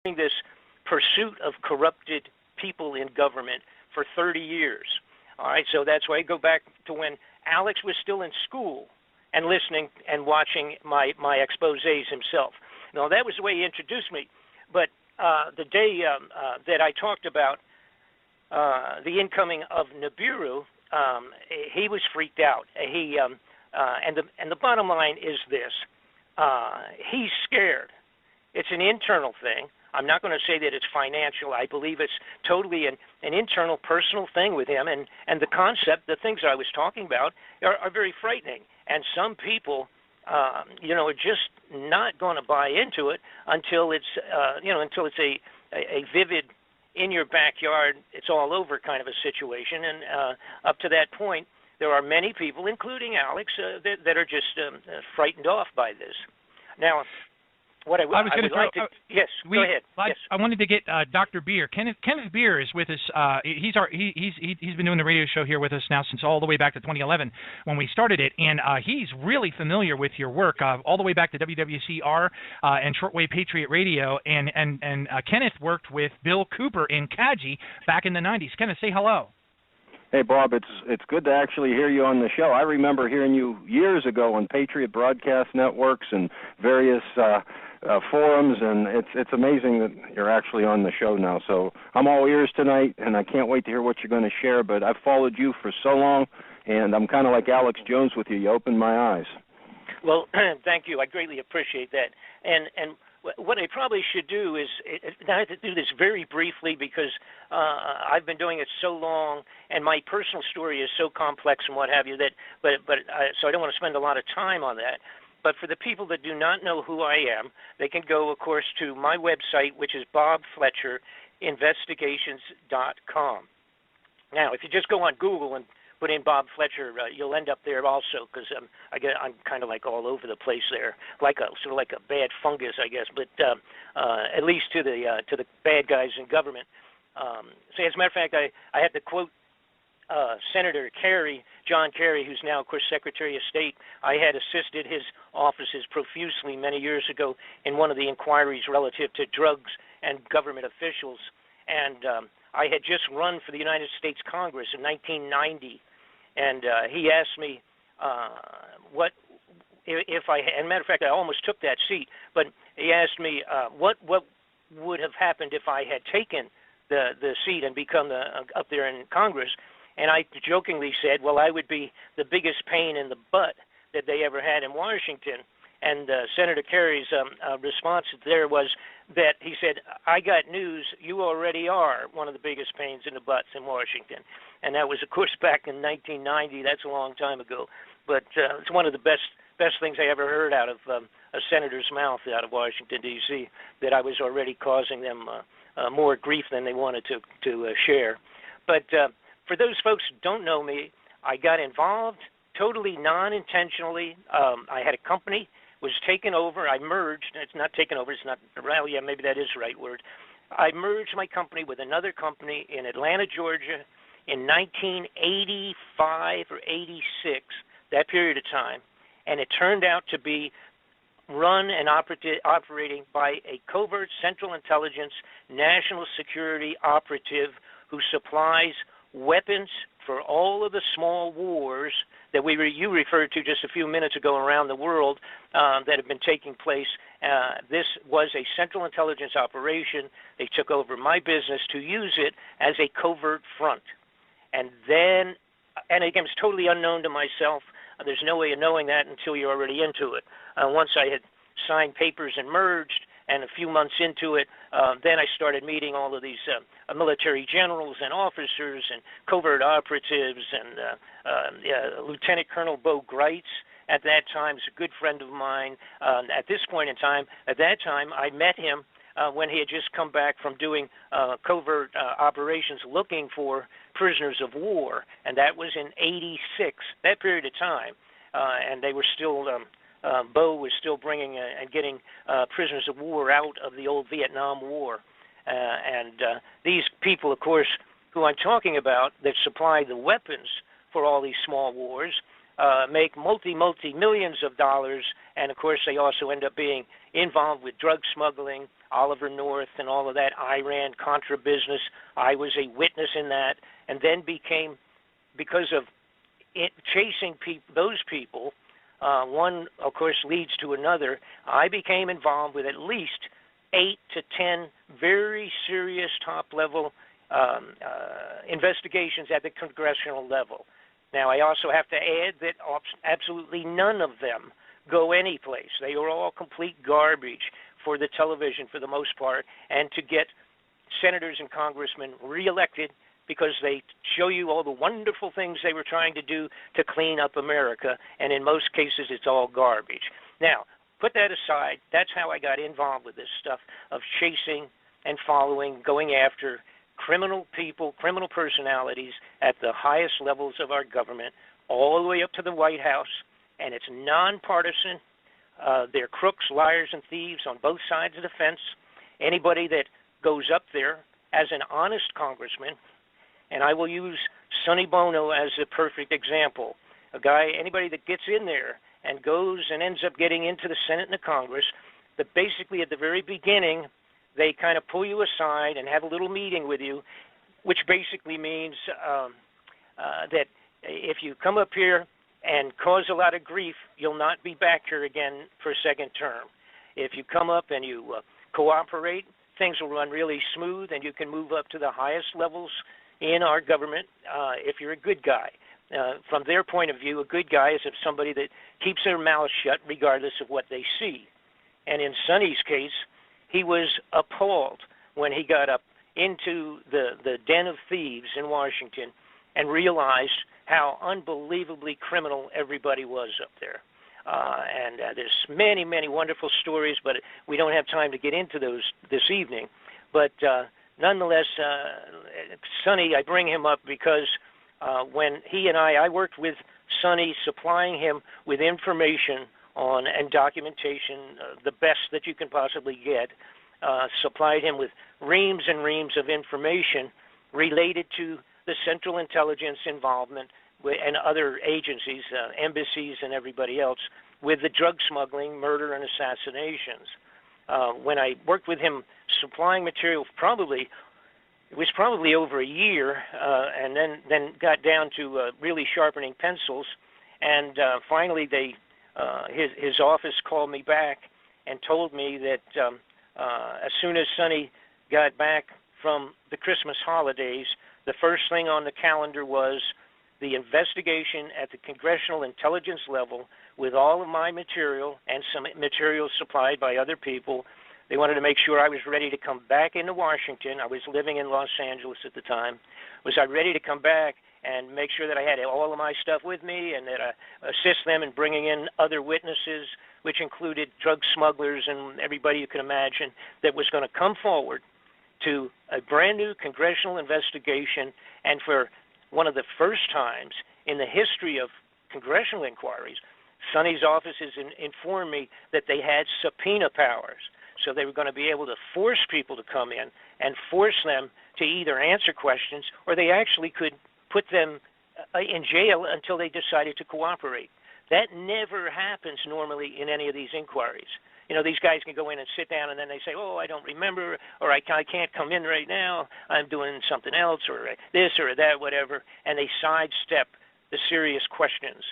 this pursuit of corrupted people in government for 30 years. All right, so that's why I go back to when Alex was still in school and listening and watching my exposés himself. Now, that was the way he introduced me. But the day that I talked about the incoming of Nibiru, he was freaked out. And the bottom line is this: he's scared. It's an internal thing. I'm not going to say that it's financial. I believe it's totally an internal, personal thing with him. And the concept, the things I was talking about, are very frightening. And some people, are just not going to buy into it until it's, until it's a vivid, in your backyard, it's all over kind of a situation. And up to that point, there are many people, including Alex, that are just frightened off by this. Now, what I would like to yes, go ahead. Yes. I wanted to get Dr. Beer. Kenneth Beer is with us. He's been doing the radio show here with us now since all the way back to 2011 when we started it, and he's really familiar with your work all the way back to WWCR and Shortwave Patriot Radio. And Kenneth worked with Bill Cooper in Kaji back in the 90s. Kenneth, say hello. Hey, Bob, it's good to actually hear you on the show. I remember hearing you years ago on Patriot Broadcast Networks and various forums, and it's amazing that you're actually on the show now. So I'm all ears tonight, and I can't wait to hear what you're going to share. But I've followed you for so long, and I'm kind of like Alex Jones with you. You opened my eyes. Well, thank you. I greatly appreciate that. And what I probably should do is, I have to do this very briefly because I've been doing it so long, and my personal story is so complex and what have you so I don't want to spend a lot of time on that. But for the people that do not know who I am, they can go, of course, to my website, which is bobfletcherinvestigations.com. Now, if you just go on Google and put in Bob Fletcher, you'll end up there also, because I'm kind of like all over the place there, sort of like a bad fungus, I guess. But at least to the bad guys in government. So as a matter of fact, I had to quote Senator Kerry, John Kerry, who's now, of course, Secretary of State. I had assisted his offices profusely many years ago in one of the inquiries relative to drugs and government officials. And I had just run for the United States Congress in 1990. And he asked me what if I, and matter of fact, I almost took that seat, but he asked me what would have happened if I had taken the seat and become up there in Congress. And I jokingly said, well, I would be the biggest pain in the butt that they ever had in Washington. And Senator Kerry's response there was that he said, I got news, you already are one of the biggest pains in the butts in Washington. And that was, of course, back in 1990. That's a long time ago. But it's one of the best things I ever heard out of a senator's mouth out of Washington, D.C., that I was already causing them more grief than they wanted to share. But for those folks who don't know me, I got involved totally non-intentionally. I had a company, was taken over. I merged. It's not taken over. It's not, well, yeah, maybe that is the right word. I merged my company with another company in Atlanta, Georgia in 1985 or 86, that period of time. And it turned out to be run and operating by a covert Central Intelligence national security operative who supplies weapons for all of the small wars that you referred to just a few minutes ago around the world that have been taking place. This was a Central Intelligence operation. They took over my business to use it as a covert front. And then, and again, it's totally unknown to myself. There's no way of knowing that until you're already into it. Once I had signed papers and merged, and a few months into it, then I started meeting all of these military generals and officers and covert operatives, and Lieutenant Colonel Bo Greitz at that time is a good friend of mine. At that time, I met him when he had just come back from doing covert operations looking for prisoners of war, and that was in 86, that period of time. And they were still... Bo was still bringing and getting prisoners of war out of the old Vietnam War. And these people, of course, who I'm talking about that supply the weapons for all these small wars, make multi-millions of dollars, and of course they also end up being involved with drug smuggling, Oliver North and all of that Iran-Contra business. I was a witness in that, and then became, because of chasing those people, one, of course, leads to another. I became involved with at least 8 to 10 very serious top-level investigations at the congressional level. Now, I also have to add that absolutely none of them go anyplace. They are all complete garbage for the television for the most part, and to get senators and congressmen reelected because they show you all the wonderful things they were trying to do to clean up America, and in most cases it's all garbage. Now, put that aside. That's how I got involved with this stuff of chasing and following, going after criminal people, criminal personalities at the highest levels of our government, all the way up to the White House, and it's nonpartisan. They're crooks, liars, and thieves on both sides of the fence. Anybody that goes up there as an honest congressman, and I will use Sonny Bono as a perfect example, anybody that gets in there and goes and ends up getting into the Senate and the Congress, that basically at the very beginning they kind of pull you aside and have a little meeting with you, which basically means that if you come up here and cause a lot of grief, you'll not be back here again for a second term. If you come up and you cooperate, things will run really smooth and you can move up to the highest levels in our government if you're a good guy. From their point of view, a good guy is somebody that keeps their mouth shut regardless of what they see. And in Sonny's case, he was appalled when he got up into the den of thieves in Washington and realized how unbelievably criminal everybody was up there. And there's many, many wonderful stories, but we don't have time to get into those this evening. But nonetheless, Sonny, I bring him up because when he and I worked with Sonny, supplying him with information on and documentation, the best that you can possibly get, supplied him with reams and reams of information related to the Central Intelligence involvement and other agencies, embassies and everybody else, with the drug smuggling, murder, and assassinations. When I worked with him supplying material, it was probably over a year, and then got down to really sharpening pencils, and finally his office called me back and told me that as soon as Sonny got back from the Christmas holidays, the first thing on the calendar was the investigation at the Congressional Intelligence level with all of my material and some material supplied by other people. They wanted to make sure I was ready to come back into Washington. I was living in Los Angeles at the time. Was I ready to come back and make sure that I had all of my stuff with me and that I assist them in bringing in other witnesses, which included drug smugglers and everybody you can imagine, that was going to come forward to a brand new congressional investigation. And for one of the first times in the history of congressional inquiries, Sonny's offices informed me that they had subpoena powers. So they were going to be able to force people to come in and force them to either answer questions, or they actually could put them in jail until they decided to cooperate. That never happens normally in any of these inquiries. You know, these guys can go in and sit down, and then they say, oh, I don't remember, or I can't come in right now, I'm doing something else, or this or that, whatever, and they sidestep the serious questions.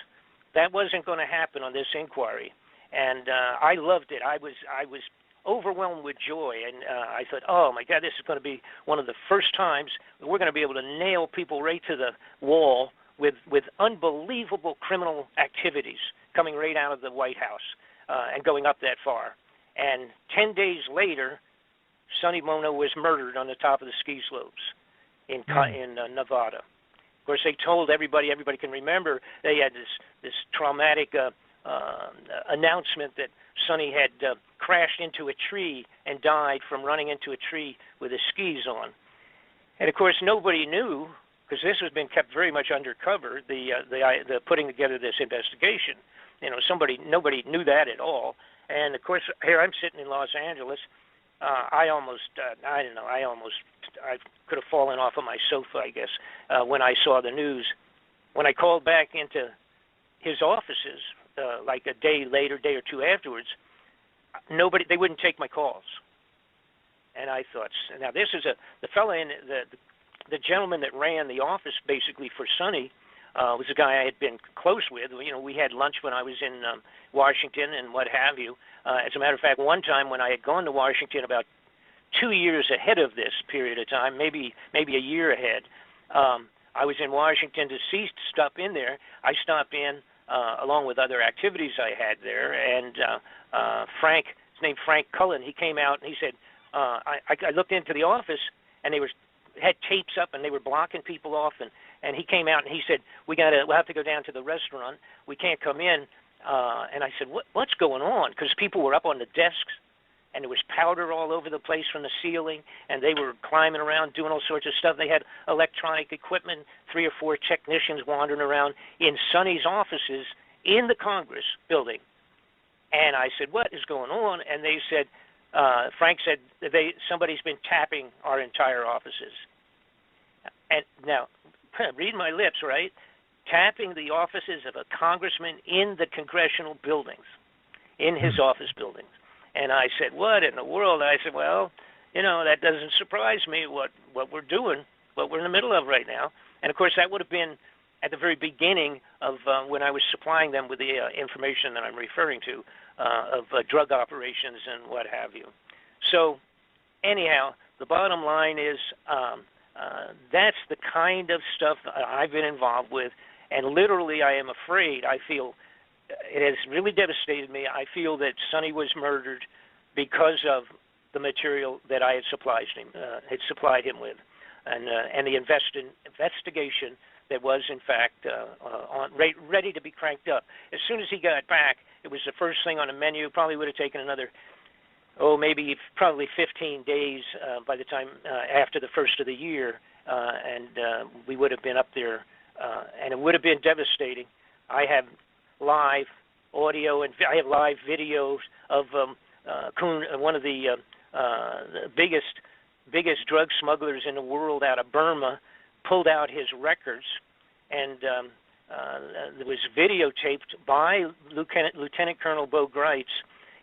That wasn't going to happen on this inquiry, and I loved it. I was overwhelmed with joy, and I thought, oh my God, this is going to be one of the first times we're going to be able to nail people right to the wall with unbelievable criminal activities coming right out of the White House and going up that far. And 10 days later, Sonny Bono was murdered on the top of the ski slopes in Nevada. Of course, they told everybody can remember, they had this traumatic announcement that Sonny had crashed into a tree and died from running into a tree with his skis on. And of course, nobody knew, because this has been kept very much undercover, the putting together this investigation. You know, nobody knew that at all. And of course, here I'm sitting in Los Angeles. I could have fallen off of my sofa, I guess, when I saw the news. When I called back into his offices, like a day later, day or two afterwards, they wouldn't take my calls. And I thought, now this is the fellow in the gentleman that ran the office basically for Sonny was a guy I had been close with. You know, we had lunch when I was in Washington and what have you. As a matter of fact, one time when I had gone to Washington about 2 years ahead of this period of time, maybe a year ahead, I was in Washington to stop in there. I stopped in along with other activities I had there, and Frank, his name Frank Cullen, he came out and he said, I looked into the office and they had tapes up and they were blocking people off, and he came out and he said, we'll have to go down to the restaurant. We can't come in. And I said, what's going on? Because people were up on the desks and there was powder all over the place from the ceiling, and they were climbing around doing all sorts of stuff. They had electronic equipment, 3 or 4 technicians wandering around in Sonny's offices in the Congress building. And I said, what is going on? And they said, Frank said, somebody's been tapping our entire offices. And now, read my lips, right? Tapping the offices of a congressman in the congressional buildings, in his office buildings. And I said, what in the world? I said, well, you know, that doesn't surprise me what we're doing, what we're in the middle of right now. And, of course, that would have been at the very beginning of when I was supplying them with the information that I'm referring to of drug operations and what have you. So, anyhow, the bottom line is that's the kind of stuff I've been involved with. And literally, I am afraid, I feel, it has really devastated me. I feel that Sonny was murdered because of the material that I had supplied him with, and the investigation that was, in fact, ready to be cranked up. As soon as he got back, it was the first thing on the menu. Probably would have taken another, probably 15 days by the time after the first of the year, and we would have been up there, and it would have been devastating. I have live audio and I have live videos of Kuhn, one of the biggest drug smugglers in the world out of Burma, pulled out his records, and it was videotaped by Lieutenant Colonel Bo Greitz.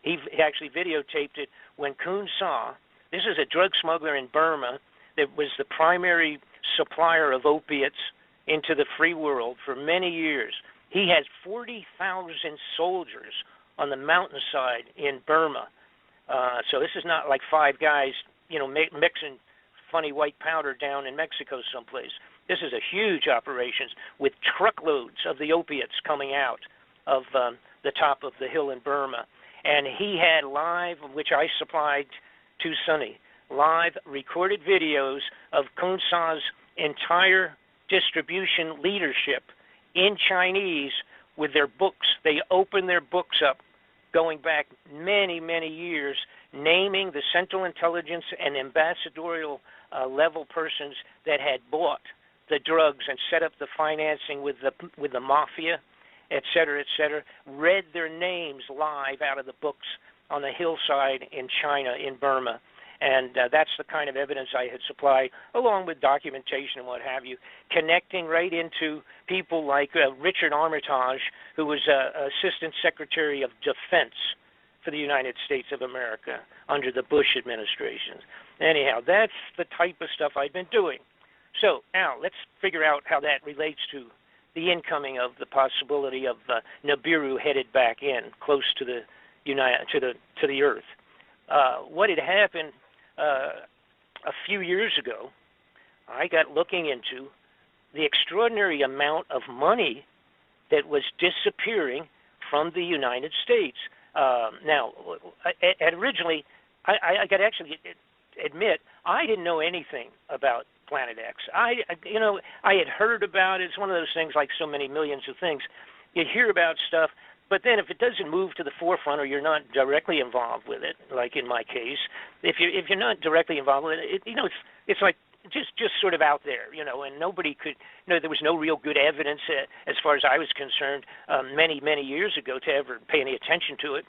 He actually videotaped it when Kuhn saw, this is a drug smuggler in Burma that was the primary supplier of opiates into the free world for many years. He has 40,000 soldiers on the mountainside in Burma. So this is not like 5 guys, you know, mixing funny white powder down in Mexico someplace. This is a huge operation with truckloads of the opiates coming out of the top of the hill in Burma. And he had live, which I supplied to Sonny, live recorded videos of Kuhn Sa's entire distribution leadership in Chinese with their books. They opened their books up going back many, many years, naming the Central Intelligence and ambassadorial level persons that had bought the drugs and set up the financing with the mafia, et cetera, read their names live out of the books on the hillside in China, in Burma. And that's the kind of evidence I had supplied, along with documentation and what have you, connecting right into people like Richard Armitage, who was Assistant Secretary of Defense for the United States of America under the Bush administration. Anyhow, that's the type of stuff I've been doing. So now let's figure out how that relates to the incoming of the possibility of Nibiru headed back in close to the to the Earth. What had happened a few years ago, I got looking into the extraordinary amount of money that was disappearing from the United States. Now, originally, I got to actually admit, I didn't know anything about Planet X. I had heard about it. It's one of those things like so many millions of things. You hear about stuff, but then if it doesn't move to the forefront or you're not directly involved with it, like in my case, if you're not directly involved with it, it's like just sort of out there, and nobody could, there was no real good evidence as far as I was concerned many, many years ago to ever pay any attention to it.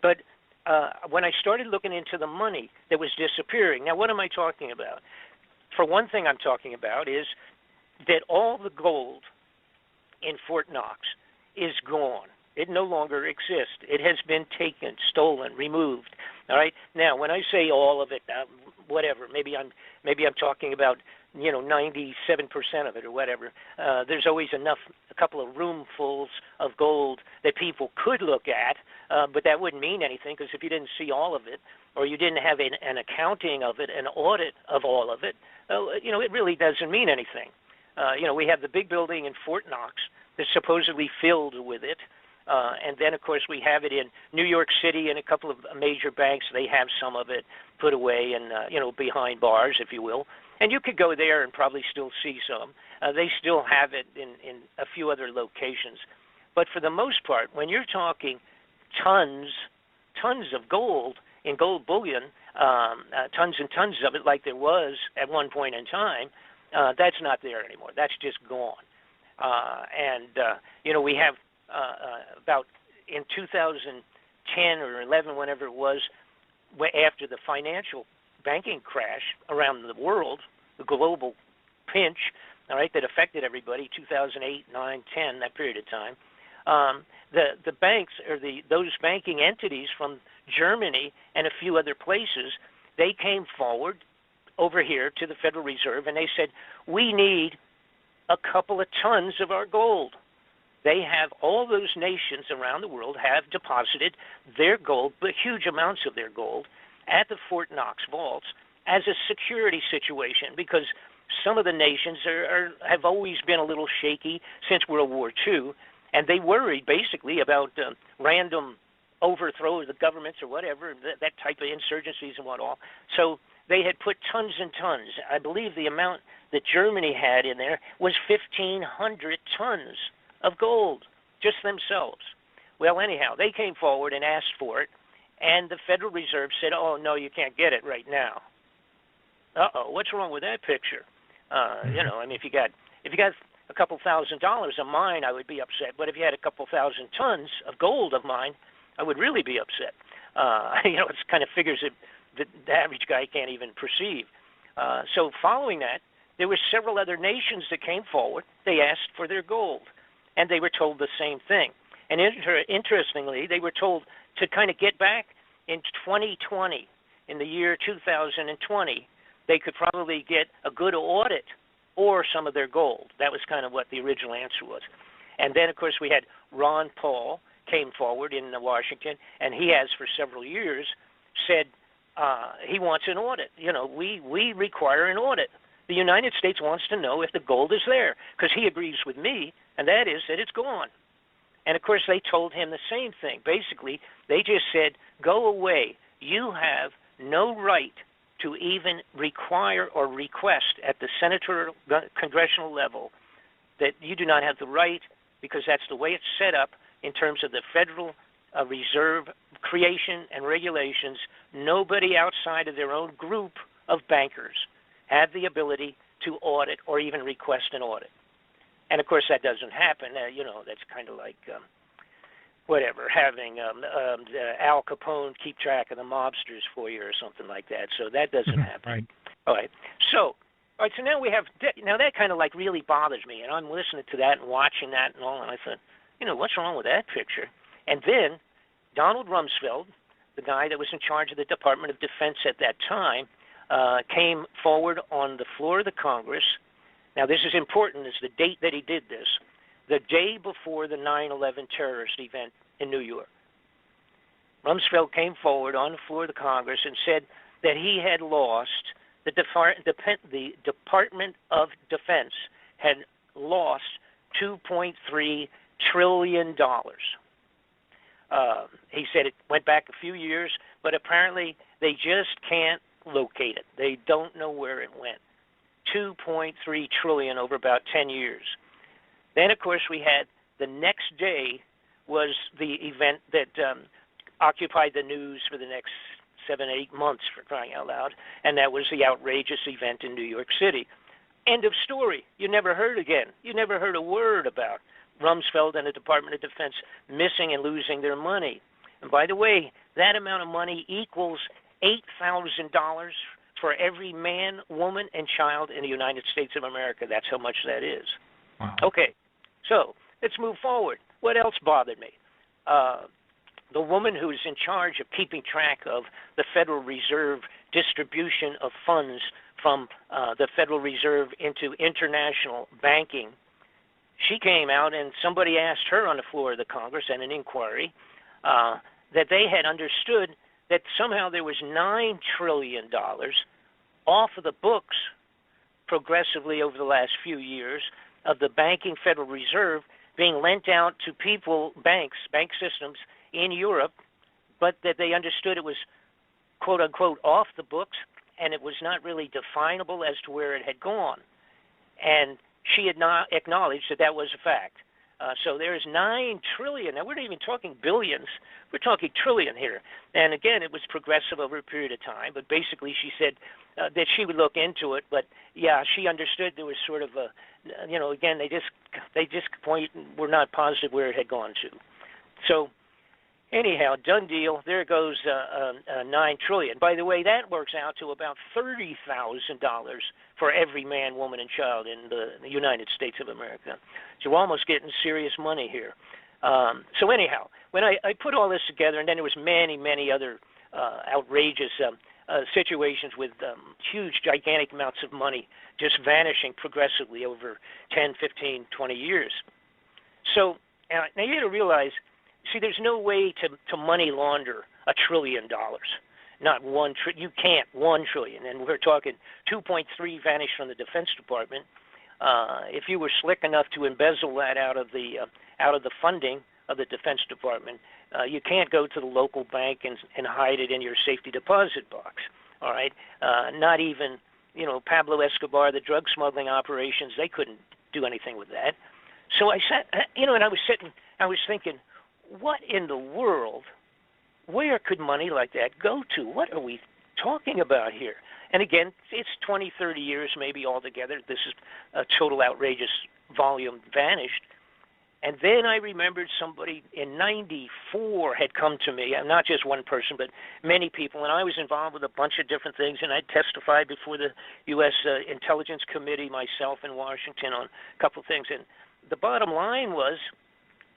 But when I started looking into the money that was disappearing, now what am I talking about? For one thing I'm talking about is that all the gold in Fort Knox is gone. It no longer exists. It has been taken, stolen, removed. All right. Now, when I say all of it, whatever, maybe I'm talking about 97% of it or whatever. There's always a couple of roomfuls of gold that people could look at, but that wouldn't mean anything because if you didn't see all of it or you didn't have an accounting of it, an audit of all of it, it really doesn't mean anything. We have the big building in Fort Knox that's supposedly filled with it. And then, of course, we have it in New York City and a couple of major banks. They have some of it put away and, behind bars, if you will. And you could go there and probably still see some. They still have it in a few other locations. But for the most part, when you're talking tons of gold in gold bullion, tons and tons of it like there was at one point in time, that's not there anymore. That's just gone. We have about in 2010 or 11, whenever it was, after the financial banking crash around the world, the global pinch, all right, that affected everybody, 2008, 9, 10, that period of time, the banks or those banking entities from Germany and a few other places, they came forward over here to the Federal Reserve and they said, we need a couple of tons of our gold. They have, all those nations around the world have deposited their gold, but huge amounts of their gold, at the Fort Knox vaults as a security situation because some of the nations have always been a little shaky since World War II, and they worried basically about random overthrow of the governments or whatever, that type of insurgencies and what all. So they had put tons and tons. I believe the amount that Germany had in there was 1,500 tons of gold, just themselves. Well, anyhow, they came forward and asked for it, and the Federal Reserve said, oh, no, you can't get it right now. Uh-oh, what's wrong with that picture? If you got a couple $1,000 of mine, I would be upset. But if you had a couple 1,000 tons of gold of mine, I would really be upset. It's kind of figures that the average guy can't even perceive. So following that, there were several other nations that came forward. They asked for their gold, and they were told the same thing. And interestingly, they were told to kind of get back in 2020, in the year 2020, they could probably get a good audit or some of their gold. That was kind of what the original answer was. And then, of course, we had Ron Paul came forward in Washington, and he has for several years said he wants an audit. We require an audit. The United States wants to know if the gold is there, because he agrees with me, and that is that it's gone. And, of course, they told him the same thing. Basically, they just said, go away. You have no right to even require or request at the senatorial congressional level that you do not have the right, because that's the way it's set up in terms of the Federal Reserve creation and regulations. Nobody outside of their own group of bankers have the ability to audit or even request an audit. And, of course, that doesn't happen. That's kind of like, having Al Capone keep track of the mobsters for you or something like that. So that doesn't happen. Right. All right. So now we have, that kind of like really bothers me. And I'm listening to that and watching that and all, and I thought, what's wrong with that picture? And then Donald Rumsfeld, the guy that was in charge of the Department of Defense at that time, came forward on the floor of the Congress. Now, this is important. It's the date that he did this, the day before the 9/11 terrorist event in New York. Rumsfeld came forward on the floor of the Congress and said that he had lost, the Department of Defense had lost $2.3 trillion. He said it went back a few years, but apparently they just can't locate it. They don't know where it went. $2.3 trillion over about 10 years. Then, of course, we had the next day was the event that occupied the news for the next 7-8 months, for crying out loud, and that was the outrageous event in New York City. End of story. You never heard again. You never heard a word about Rumsfeld and the Department of Defense missing and losing their money. And by the way, that amount of money equals $8,000 for every man, woman, and child in the United States of America. That's how much that is. Wow. Okay, so let's move forward. What else bothered me? The woman who's in charge of keeping track of the Federal Reserve distribution of funds from the Federal Reserve into international banking, she came out and somebody asked her on the floor of the Congress at an inquiry that they had understood that somehow there was $9 trillion off of the books progressively over the last few years of the banking Federal Reserve being lent out to people, bank systems in Europe, but that they understood it was quote unquote off the books and it was not really definable as to where it had gone. And she had not acknowledged that that was a fact. So there's $9 trillion. Now, we're not even talking billions. We're talking trillion here. And again, it was progressive over a period of time. But basically, she said that she would look into it. But yeah, she understood there was sort of a, again, they just were not positive where it had gone to. So anyhow, done deal. There goes $9 trillion. By the way, that works out to about $30,000 for every man, woman, and child in the United States of America. So we're almost getting serious money here. So anyhow, when I put all this together, and then there was many, many other outrageous situations with huge, gigantic amounts of money just vanishing progressively over 10, 15, 20 years. So now you got to realize, see, there's no way to money launder $1 trillion. Not you can't $1 trillion, and we're talking 2.3 vanished from the Defense Department. If you were slick enough to embezzle that out of the funding of the Defense Department, you can't go to the local bank and hide it in your safety deposit box. All right, not even Pablo Escobar, the drug smuggling operations, they couldn't do anything with that. So I sat, and I was thinking, what in the world? Where could money like that go to? What are we talking about here? And again, it's 20, 30 years maybe altogether. This is a total outrageous volume vanished. And then I remembered somebody in 94 had come to me, not just one person, but many people, and I was involved with a bunch of different things, and I testified before the U.S. Intelligence Committee myself in Washington on a couple of things. And the bottom line was,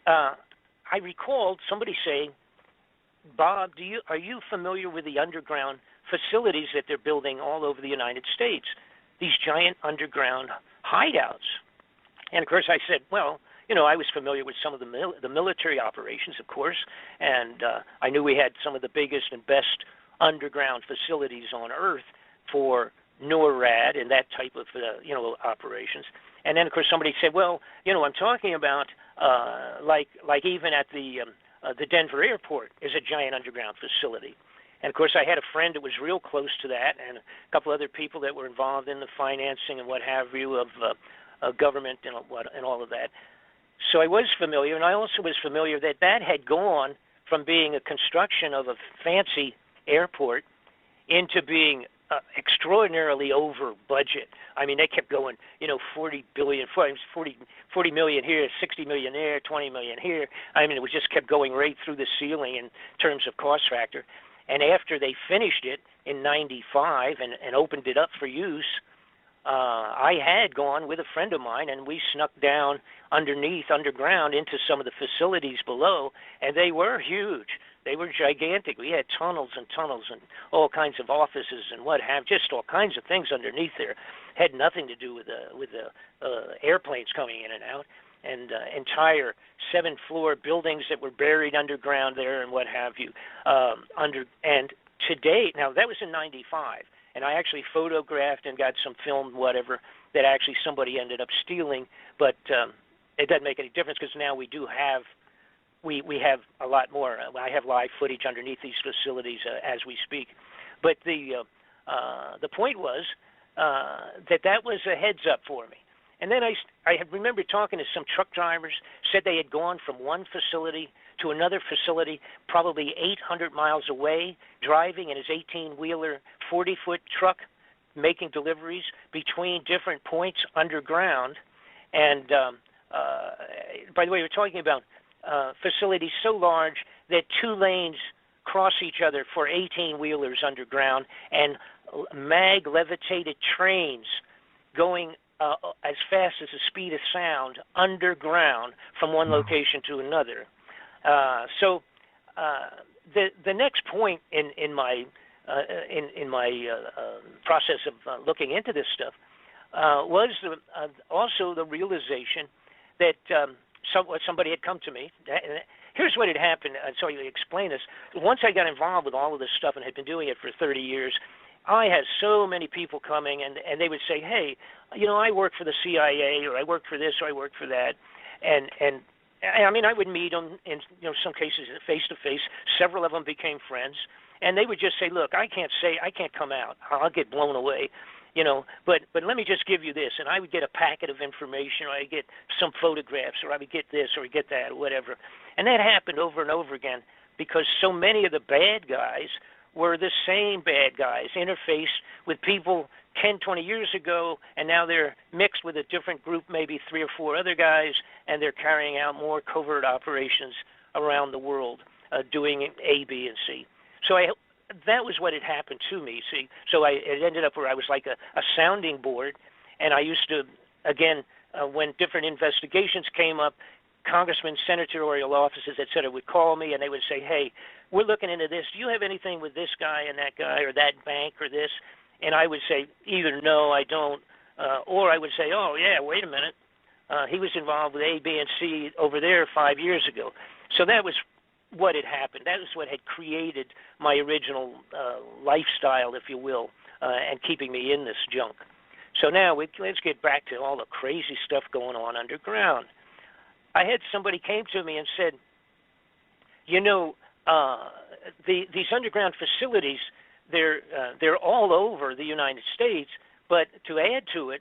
I recalled somebody saying, Bob, are you familiar with the underground facilities that they're building all over the United States, these giant underground hideouts? And, of course, I said, well, I was familiar with some of the military operations, of course, and I knew we had some of the biggest and best underground facilities on Earth for NORAD and that type of, operations. And then, of course, somebody said, well, I'm talking about like even at the Denver airport is a giant underground facility. And, of course, I had a friend that was real close to that and a couple other people that were involved in the financing and what have you of government and all of that. So I was familiar, and I also was familiar that had gone from being a construction of a fancy airport into being extraordinarily over budget. I mean, they kept going, 40 million here, 60 million there, 20 million here. I mean, it just kept going right through the ceiling in terms of cost factor. And after they finished it in 95 and opened it up for use, I had gone with a friend of mine, and we snuck down underground into some of the facilities below, and they were huge. They were gigantic. We had tunnels and tunnels and all kinds of offices and what have, just all kinds of things underneath there. Had nothing to do with the airplanes coming in and out, and entire 7-floor buildings that were buried underground there and what have you. And to date, now that was in 95, and I actually photographed and got some film, whatever, that actually somebody ended up stealing, but it doesn't make any difference because now we do have we have a lot more. I have live footage underneath these facilities as we speak. But the point was that was a heads up for me. And then I remember talking to some truck drivers, said they had gone from one facility to another facility, probably 800 miles away, driving in his 18-wheeler, 40-foot truck, making deliveries between different points underground. And by the way, we're talking about facilities so large that 2 lanes cross each other for 18-wheelers underground, and mag-levitated trains going as fast as the speed of sound underground from one location to another. So the next point in my process of looking into this stuff was also the realization that somebody had come to me. Here's what had happened. So I explain this. Once I got involved with all of this stuff and had been doing it for 30 years, I had so many people coming, and they would say, hey, I work for the CIA, or I work for this, or I work for that. And I mean, I would meet them in some cases face to face. Several of them became friends, and they would just say, look, I can't come out. I'll get blown away. But let me just give you this, and I would get a packet of information, or I get some photographs, or I would get this, or I get that, or whatever. And that happened over and over again because so many of the bad guys were the same bad guys, interfaced with people 10, 20 years ago, and now they're mixed with a different group, maybe 3 or 4 other guys, and they're carrying out more covert operations around the world, doing A, B, and C. So that was what had happened to me, see. So it ended up where I was like a sounding board, and I used to, again, when different investigations came up, congressmen, senatorial offices, et cetera, would call me, and they would say, hey, we're looking into this. Do you have anything with this guy and that guy or that bank or this? And I would say either no, I don't, or I would say, oh, yeah, wait a minute. He was involved with A, B, and C over there 5 years ago. So that was what had happened. That was what had created my original lifestyle, if you will, and keeping me in this junk. So now let's get back to all the crazy stuff going on underground. I had somebody came to me and said, these underground facilities, they're all over the United States, but to add to it,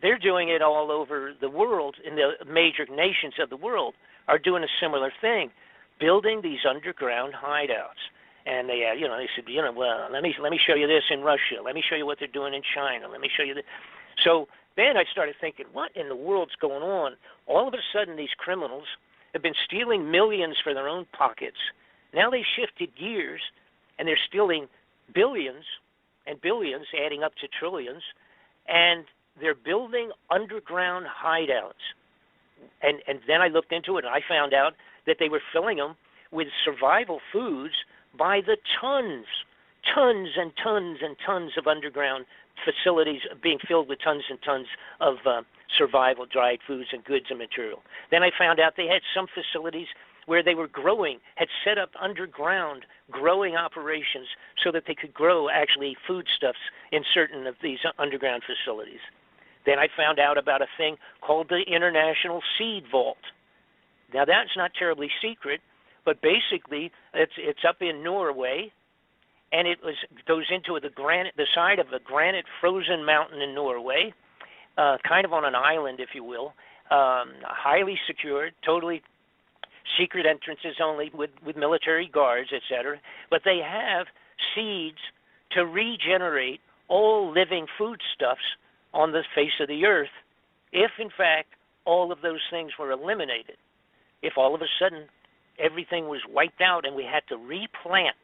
they're doing it all over the world, in the major nations of the world are doing a similar thing, building these underground hideouts. And they said, well, let me show you this in Russia. Let me show you what they're doing in China. Let me show you this. So then I started thinking, what in the world's going on? All of a sudden, these criminals have been stealing millions for their own pockets. Now they shifted gears, and they're stealing billions and billions, adding up to trillions, and they're building underground hideouts. And then I looked into it, and I found out that they were filling them with survival foods by the tons and tons and tons of underground facilities being filled with tons and tons of survival dried foods and goods and material. Then I found out they had some facilities where they were had set up underground growing operations so that they could grow actually foodstuffs in certain of these underground facilities. Then I found out about a thing called the International Seed Vault. Now that's not terribly secret, but basically it's up in Norway, and it goes into the side of a granite frozen mountain in Norway, kind of on an island, if you will, highly secured, totally secret entrances only with military guards, etc. But they have seeds to regenerate all living foodstuffs on the face of the earth if, in fact, all of those things were eliminated. If all of a sudden everything was wiped out and we had to replant,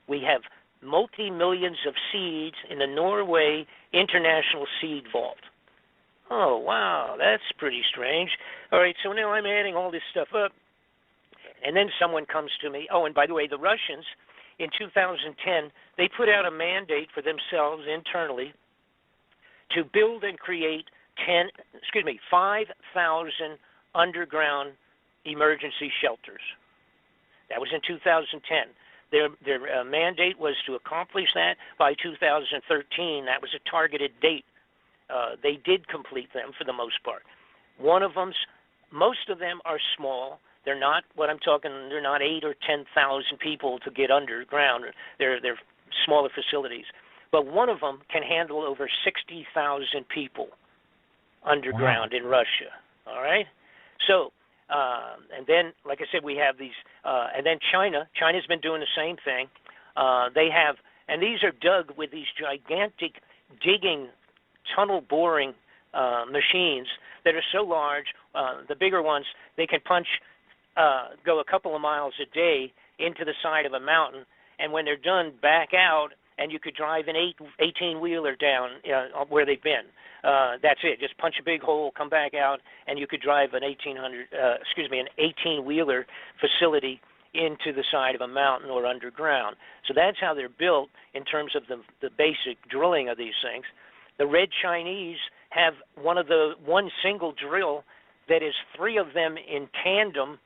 we have multi-millions of seeds in the Norway International Seed Vault. Oh, wow, that's pretty strange. All right, so now I'm adding all this stuff up. And then someone comes to me. Oh, and by the way, the Russians, in 2010, they put out a mandate for themselves internally to build and create 5,000 underground emergency shelters. That was in 2010. Their mandate was to accomplish that by 2013. That was a targeted date. They did complete them for the most part. Most of them are small. They're not they're not 8,000 or 10,000 people to get underground. They're smaller facilities. But one of them can handle over 60,000 people underground in Russia. All right? So, and then, like I said, we have these, and then China's been doing the same thing. They have, and these are dug with these gigantic digging, tunnel boring machines that are so large. The bigger ones, they can go a couple of miles a day into the side of a mountain, and when they're done, back out and you could drive an 18-wheeler down where they've been. That's it. Just punch a big hole, come back out, and you could drive an 18-wheeler facility into the side of a mountain or underground. So that's how they're built in terms of the basic drilling of these things. The Red Chinese have one single drill that is 3 of them in tandem,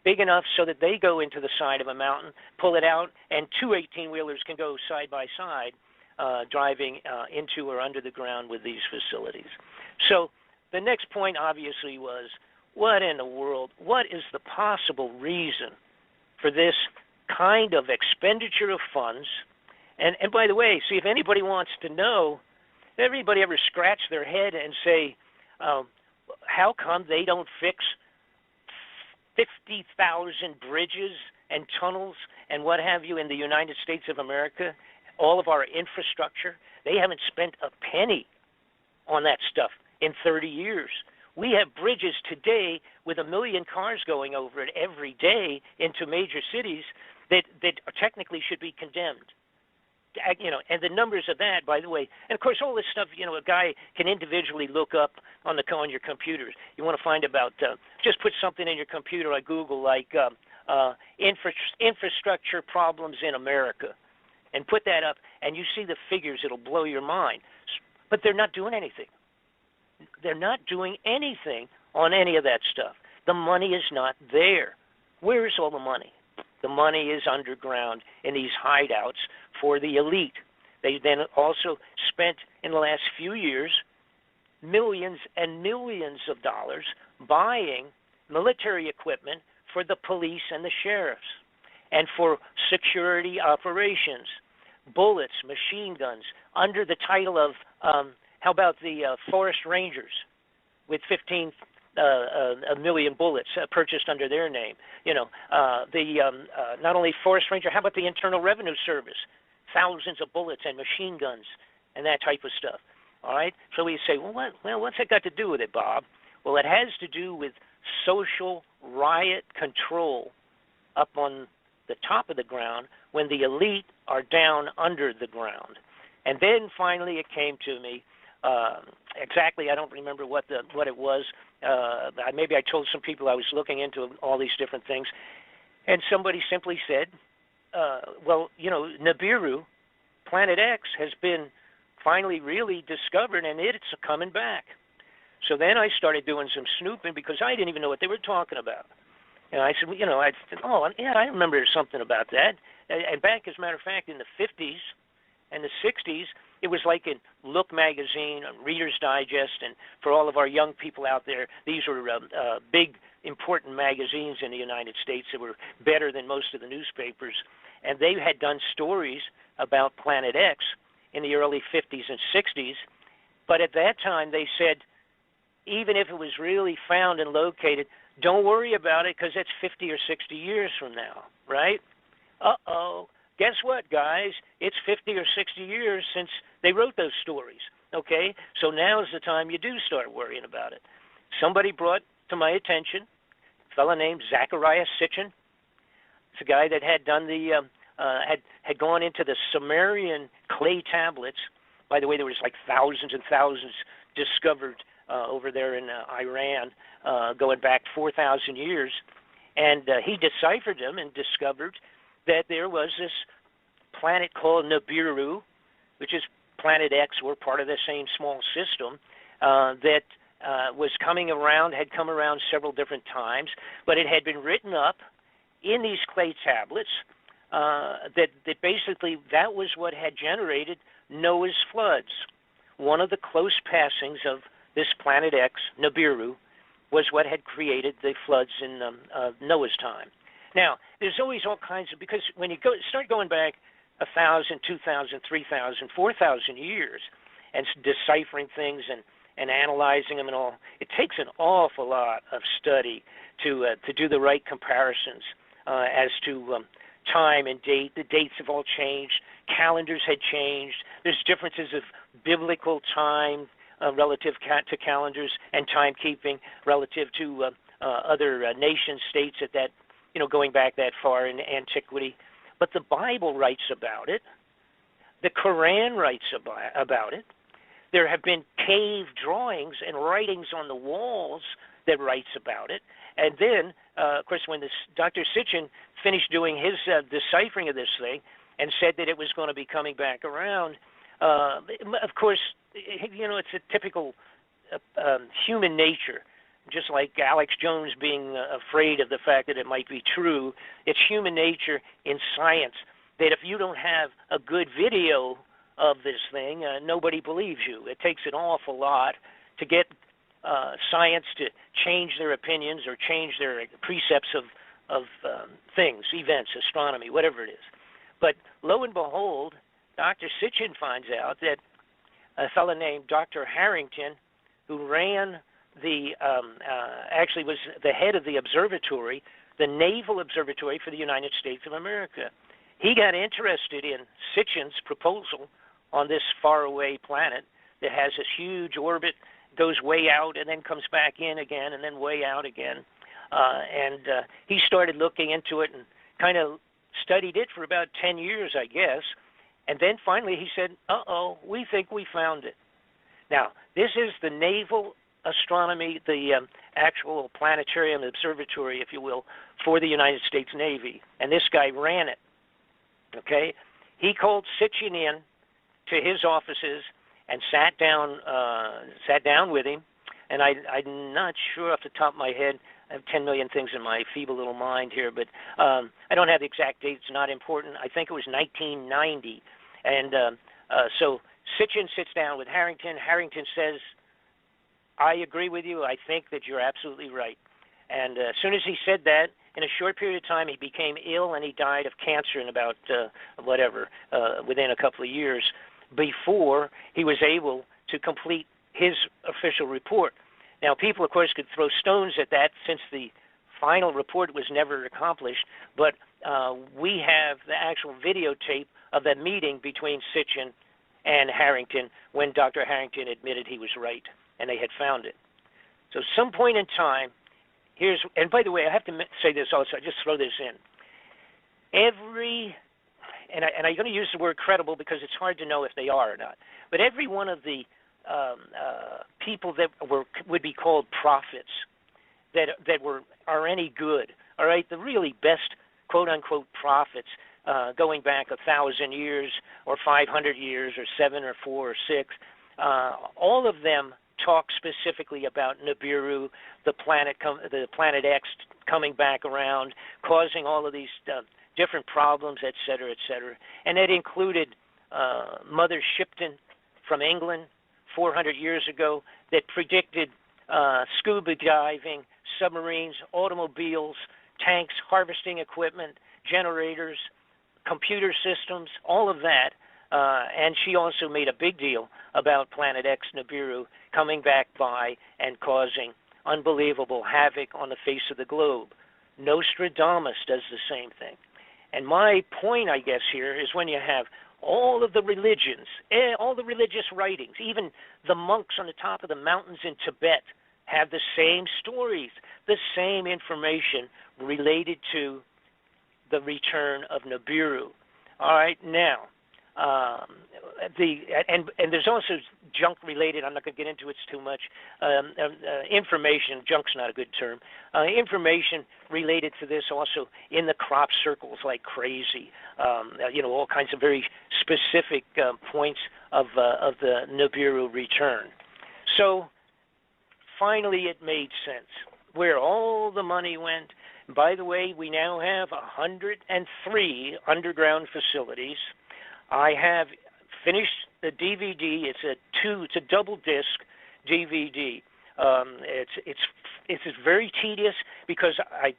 big enough so that they go into the side of a mountain, pull it out, and 2 18-wheelers can go side by side, driving into or under the ground with these facilities. So the next point obviously was, what in the world, what is the possible reason for this kind of expenditure of funds? And by the way, see, if anybody wants to know, everybody ever scratch their head and say, how come they don't fix 50,000 bridges and tunnels and what have you in the United States of America, all of our infrastructure? They haven't spent a penny on that stuff in 30 years. We have bridges today with 1 million cars going over it every day into major cities that technically should be condemned. And the numbers of that, by the way, and of course all this stuff, a guy can individually look up on your computers. You want to find about, just put something in your computer like Google, like infrastructure problems in America, and put that up, and you see the figures. It'll blow your mind. But they're not doing anything. They're not doing anything on any of that stuff. The money is not there. Where is all the money? The money is underground in these hideouts for the elite. They then also spent in the last few years millions and millions of dollars buying military equipment for the police and the sheriffs and for security operations, bullets, machine guns, under the title of, how about the Forest Rangers with 15 a million bullets purchased under their name. Not only Forest Ranger, how about the Internal Revenue Service? Thousands of bullets and machine guns and that type of stuff. All right? So we say, what's that got to do with it, Bob? Well, it has to do with social riot control up on the top of the ground when the elite are down under the ground. And then finally it came to me, exactly, I don't remember what it was. Maybe I told some people I was looking into all these different things, and somebody simply said, Nibiru, Planet X, has been finally really discovered, and it's coming back. So then I started doing some snooping because I didn't even know what they were talking about. And I said, I remember something about that. And back, as a matter of fact, in the 50s and the 60s, it was like in Look magazine, Reader's Digest, and for all of our young people out there, these were big, important magazines in the United States that were better than most of the newspapers. And they had done stories about Planet X in the early 50s and 60s. But at that time, they said, even if it was really found and located, don't worry about it because it's 50 or 60 years from now, right? Uh-oh. Guess what, guys? It's 50 or 60 years since they wrote those stories, okay? So now's the time you do start worrying about it. Somebody brought to my attention a fellow named Zachariah Sitchin. It's a guy that had done had gone into the Sumerian clay tablets. By the way, there was like thousands and thousands discovered over there in Iran, going back 4,000 years. And he deciphered them and discovered that there was this planet called Nibiru, which is Planet X. We're part of the same small system, that was coming around, had come around several different times, but it had been written up in these clay tablets that basically that was what had generated Noah's floods. One of the close passings of this Planet X, Nibiru, was what had created the floods in Noah's time. Now, there's always all kinds of, because when you start going back 1,000, 2,000, 3,000, 4,000 years and deciphering things and analyzing them and all, it takes an awful lot of study to do the right comparisons as to time and date. The dates have all changed. Calendars had changed. There's differences of biblical time relative to calendars and timekeeping relative to other nation states at that, going back that far in antiquity. But the Bible writes about it. The Quran writes about it. There have been cave drawings and writings on the walls that writes about it. And then, of course, when Dr. Sitchin finished doing his deciphering of this thing and said that it was going to be coming back around, of course, it's a typical human nature. Just like Alex Jones being afraid of the fact that it might be true, it's human nature in science that if you don't have a good video of this thing, nobody believes you. It takes an awful lot to get science to change their opinions or change their precepts of things, events, astronomy, whatever it is. But lo and behold, Dr. Sitchin finds out that a fellow named Dr. Harrington, who ran actually was the head of the observatory, the Naval Observatory for the United States of America. He got interested in Sitchin's proposal on this faraway planet that has this huge orbit, goes way out and then comes back in again and then way out again. And he started looking into it and kind of studied it for about 10 years, I guess. And then finally he said, we think we found it. Now, this is the Naval Astronomy, the actual planetarium observatory, if you will, for the United States Navy. And this guy ran it. Okay? He called Sitchin in to his offices and sat down with him. And I'm not sure off the top of my head. I have 10 million things in my feeble little mind here, but I don't have the exact date. It's not important. I think it was 1990. And so Sitchin sits down with Harrington. Harrington says, I agree with you. I think that you're absolutely right. And as soon as he said that, in a short period of time, he became ill and he died of cancer in about, within a couple of years before he was able to complete his official report. Now, people, of course, could throw stones at that since the final report was never accomplished, but we have the actual videotape of that meeting between Sitchin and Harrington when Dr. Harrington admitted he was right and they had found it. So some point in time, and by the way, I have to say this also, I just throw this in. And I'm going to use the word credible because it's hard to know if they are or not, but every one of the people that would be called prophets that are any good, all right, the really best quote-unquote prophets going back 1,000 years or 500 years or 7 or 4 or 6, all of them talk specifically about Nibiru, the planet X coming back around, causing all of these different problems, et cetera, et cetera. And that included Mother Shipton from England 400 years ago that predicted scuba diving, submarines, automobiles, tanks, harvesting equipment, generators, computer systems, all of that. And she also made a big deal about Planet X Nibiru coming back by and causing unbelievable havoc on the face of the globe. Nostradamus does the same thing. And my point, I guess, here is when you have all of the religions, all the religious writings, even the monks on the top of the mountains in Tibet have the same stories, the same information related to the return of Nibiru. All right, now, and there's also junk related. I'm not going to get into it too much. Information, junk's not a good term. Information related to this also in the crop circles like crazy. All kinds of very specific points of the Nibiru return. So finally, it made sense where all the money went. By the way, we now have 103 underground facilities. I have finished the DVD. It's a double disc DVD. It's very tedious because I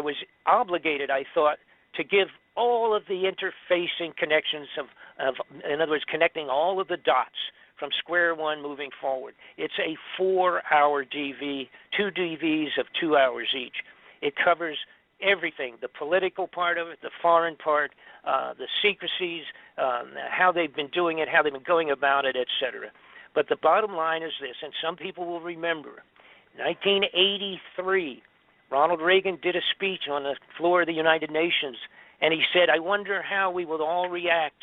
was obligated, I thought, to give all of the interfacing connections of in other words, connecting all of the dots from square one moving forward. It's a 4-hour DV, 2 DVs of 2 hours each. It covers everything, the political part of it, the foreign part, the secrecies, how they've been doing it, how they've been going about it, etc. But the bottom line is this, and some people will remember, 1983, Ronald Reagan did a speech on the floor of the United Nations, and he said, I wonder how we will all react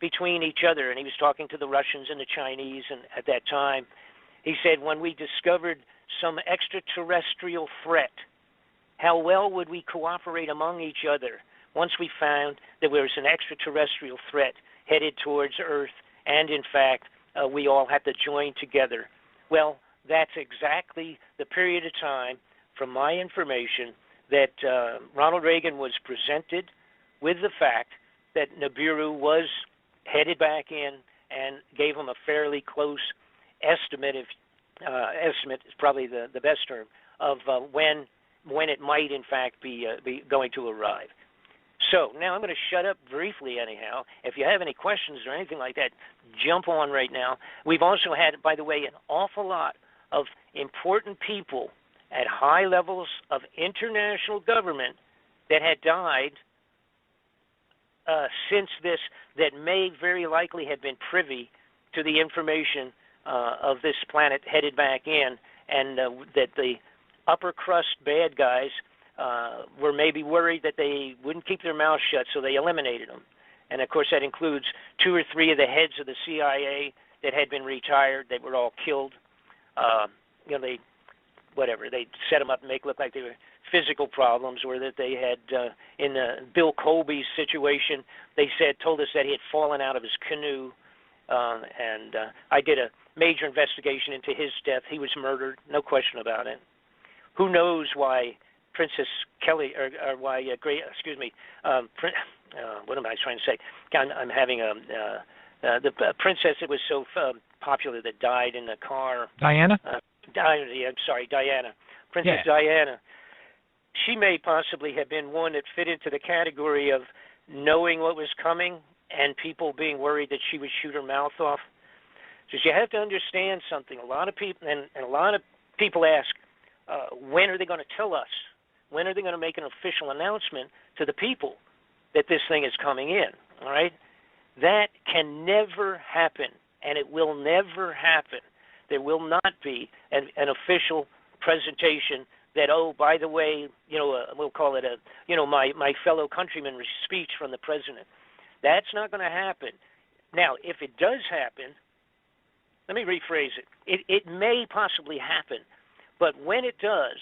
between each other, and he was talking to the Russians and the Chinese, and at that time, he said, when we discovered some extraterrestrial threat, how well would we cooperate among each other once we found that there was an extraterrestrial threat headed towards Earth, and in fact, we all had to join together. Well, that's exactly the period of time, from my information, that Ronald Reagan was presented with the fact that Nibiru was headed back in, and gave him a fairly close estimate, estimate is probably the best term, of when it might in fact be going to arrive. So now I'm going to shut up briefly anyhow. If you have any questions or anything like that, jump on right now. We've also had, by the way, an awful lot of important people at high levels of international government that had died since this, that may very likely have been privy to the information of this planet headed back in, and that the upper crust bad guys were maybe worried that they wouldn't keep their mouths shut, so they eliminated them. And of course that includes 2 or 3 of the heads of the CIA that had been retired. They were all killed. They set them up and make it look like they were physical problems, or that they had, in Bill Colby's situation, they told us that he had fallen out of his canoe, and I did a major investigation into his death. He was murdered, no question about it. Who knows why Princess Kelly, or why what am I trying to say? I'm having the princess that was so popular that died in the car. Diana? I'm sorry, Diana. Princess Diana. She may possibly have been one that fit into the category of knowing what was coming and people being worried that she would shoot her mouth off. Because you have to understand something. A lot of people, and a lot of people ask, when are they going to tell us? When are they going to make an official announcement to the people that this thing is coming in? All right? That can never happen, and it will never happen. There will not be an official presentation that, oh, by the way, we'll call it my fellow countryman speech from the president. That's not going to happen. Now, if it does happen, let me rephrase it. It may possibly happen, but when it does,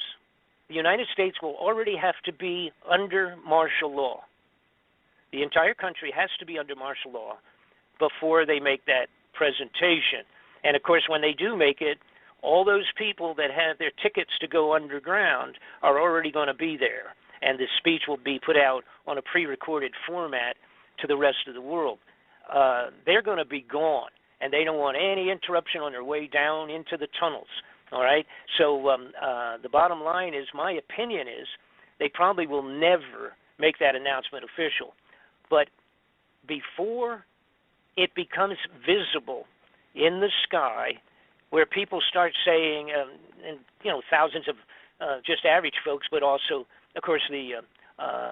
the United States will already have to be under martial law. The entire country has to be under martial law before they make that presentation. And, of course, when they do make it, all those people that have their tickets to go underground are already going to be there, and the speech will be put out on a pre-recorded format to the rest of the world. They're going to be gone, and they don't want any interruption on their way down into the tunnels, all right? So the bottom line is, my opinion is, they probably will never make that announcement official. But before it becomes visible in the sky, where people start saying, and thousands of just average folks, but also, of course, the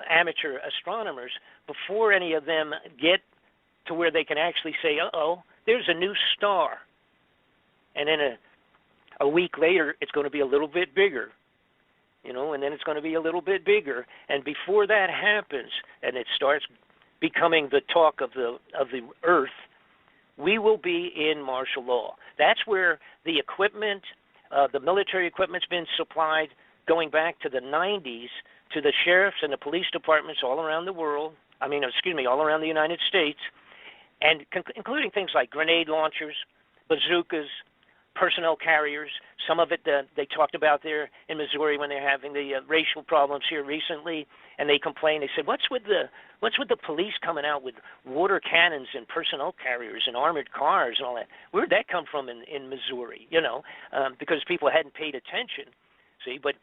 amateur astronomers, before any of them get to where they can actually say, uh-oh, there's a new star. And then a week later, it's going to be a little bit bigger, and then it's going to be a little bit bigger. And before that happens, and it starts becoming the talk of the Earth, we will be in martial law. That's where the equipment, the military equipment's been supplied going back to the 90s to the sheriffs and the police departments all around the world, all around the United States, and including things like grenade launchers, bazookas, personnel carriers. Some of it they talked about there in Missouri when they're having the racial problems here recently, and they complained. They said, what's with the police coming out with water cannons and personnel carriers and armored cars and all that? Where'd that come from in Missouri? Because people hadn't paid attention. See, but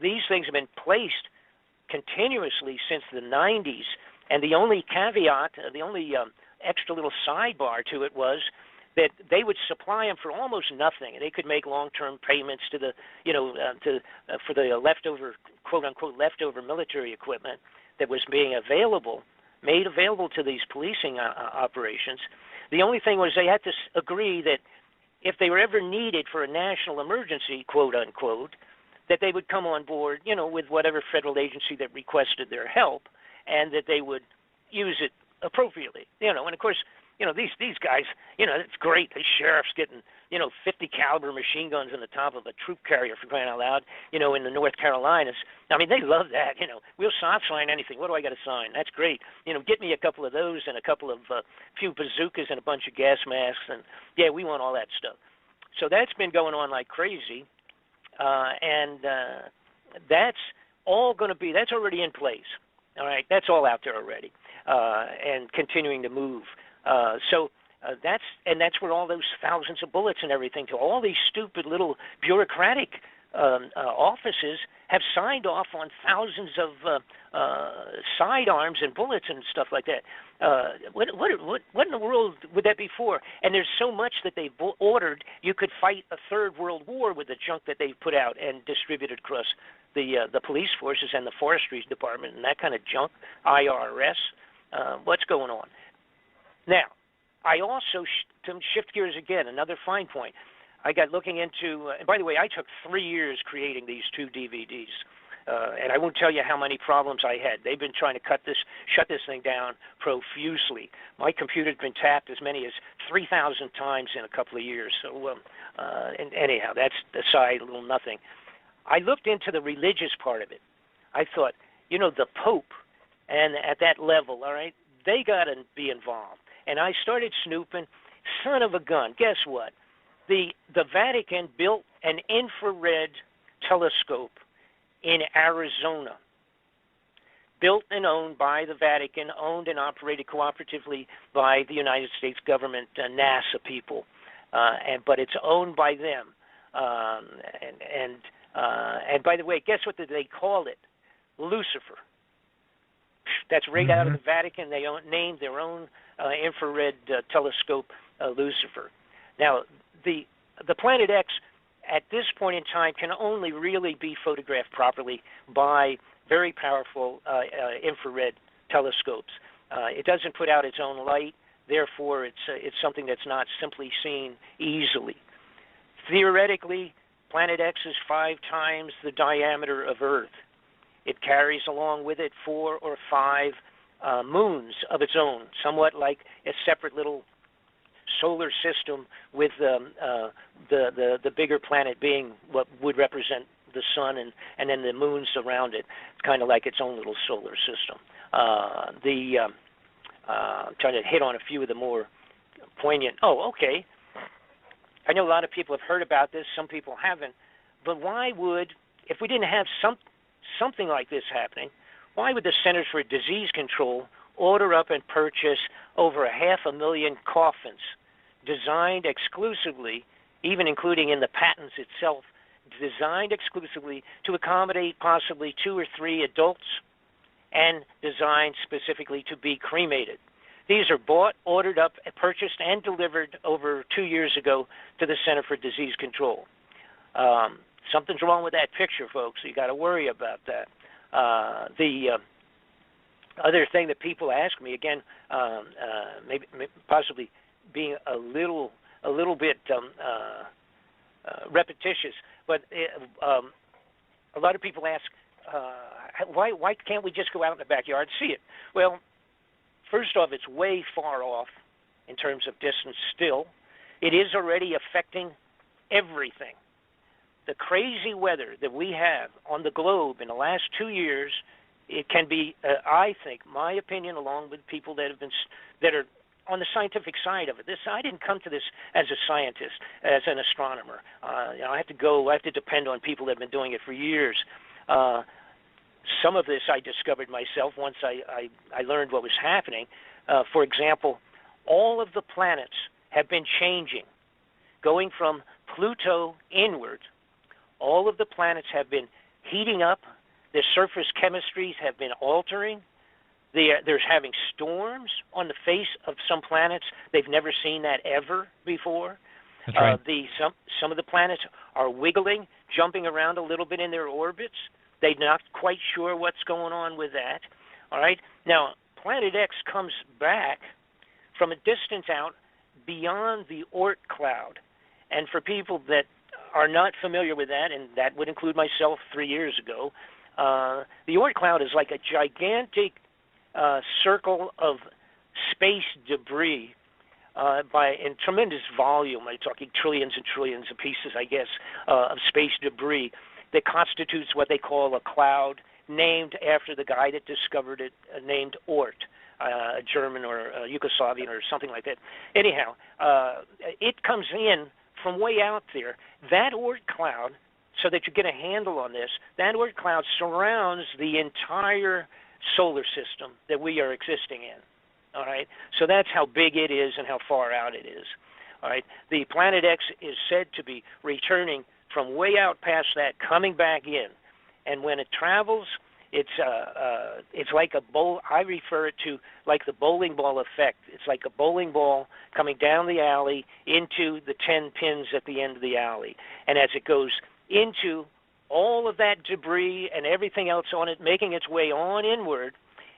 these things have been placed continuously since the 90s, and the only caveat, the only extra little sidebar to it was that they would supply them for almost nothing. They could make long-term payments to the, for the leftover, quote-unquote, leftover military equipment that was being made available to these policing operations. The only thing was they had to agree that if they were ever needed for a national emergency, quote-unquote, that they would come on board, with whatever federal agency that requested their help, and that they would use it appropriately. And of course, these guys, it's great. The sheriff's getting 50 caliber machine guns on the top of a troop carrier, for crying out loud, in the North Carolinas. I mean, they love that. We'll sign anything. What do I got to sign? That's great. Get me a couple of those and a couple of few bazookas and a bunch of gas masks, and yeah, we want all that stuff. So that's been going on like crazy, and that's all going to be. That's already in place. All right, that's all out there already, and continuing to move. That's where all those thousands of bullets and everything to all these stupid little bureaucratic offices have signed off on thousands of sidearms and bullets and stuff like that. What in the world would that be for? And there's so much that they've ordered, you could fight a third world war with the junk that they've put out and distributed across the police forces and the forestry department and that kind of junk, IRS. What's going on? Now, I also, to shift gears again, another fine point. I got looking into, and by the way, I took 3 years creating these 2 DVDs. And I won't tell you how many problems I had. They've been trying to shut this thing down profusely. My computer's been tapped as many as 3,000 times in a couple of years. So, and anyhow, that's aside, a little nothing. I looked into the religious part of it. I thought, the Pope, and at that level, all right, they got to be involved. And I started snooping. Son of a gun, guess what? The Vatican built an infrared telescope in Arizona, built and owned by the Vatican, owned and operated cooperatively by the United States government, NASA people, but it's owned by them. And by the way, guess what they call it? Lucifer. That's right out of the Vatican. They named their own infrared telescope Lucifer. Now, the Planet X at this point in time can only really be photographed properly by very powerful infrared telescopes. It doesn't put out its own light, therefore it's something that's not simply seen easily. Theoretically, Planet X is 5 times the diameter of Earth. It carries along with it 4 or 5 moons of its own, somewhat like a separate little solar system, with the bigger planet being what would represent the sun, and then the moons around it. It's kind of like its own little solar system. Trying to hit on a few of the more poignant. Oh, okay. I know a lot of people have heard about this. Some people haven't. But why would, if we didn't have something like this happening, why would the Centers for Disease Control order up and purchase over 500,000 coffins designed exclusively, even including in the patents itself, designed exclusively to accommodate possibly 2 or 3 adults and designed specifically to be cremated? These are bought, ordered up, purchased, and delivered over 2 years ago to the Center for Disease Control. Something's wrong with that picture, folks. You got to worry about that. The other thing that people ask me, again, maybe possibly being a little bit repetitious, but a lot of people ask, why can't we just go out in the backyard and see it? Well, first off, it's way far off in terms of distance still. It is already affecting everything. The crazy weather that we have on the globe in the last 2 years, it can be, I think, my opinion, along with people that are on the scientific side of it. I didn't come to this as a scientist, as an astronomer. I have to depend on people that have been doing it for years. Some of this I discovered myself once I learned what was happening. For example, all of the planets have been changing, going from Pluto inward. All of the planets have been heating up. Their surface chemistries have been altering. There's having storms on the face of some planets. They've never seen that ever before. That's right. Some of the planets are wiggling, jumping around a little bit in their orbits. They're not quite sure what's going on with that. All right? Now, Planet X comes back from a distance out beyond the Oort cloud. And for people that are not familiar with that, and that would include myself 3 years ago, the Oort cloud is like a gigantic circle of space debris in tremendous volume. I'm talking trillions and trillions of pieces, I guess, of space debris that constitutes what they call a cloud, named after the guy that discovered it, named Oort, a German or a Yugoslavian or something like that. Anyhow, it comes in from way out there. That Oort cloud, so that you get a handle on this, that Oort cloud surrounds the entire solar system that we are existing in. All right, so that's how big it is and how far out it is. All right, the Planet X is said to be returning from way out past that, coming back in, and when it travels, it's like a bowl. I refer it to like the bowling ball effect. It's like a bowling ball coming down the alley into the 10 pins at the end of the alley, and as it goes into all of that debris and everything else on it, making its way on inward,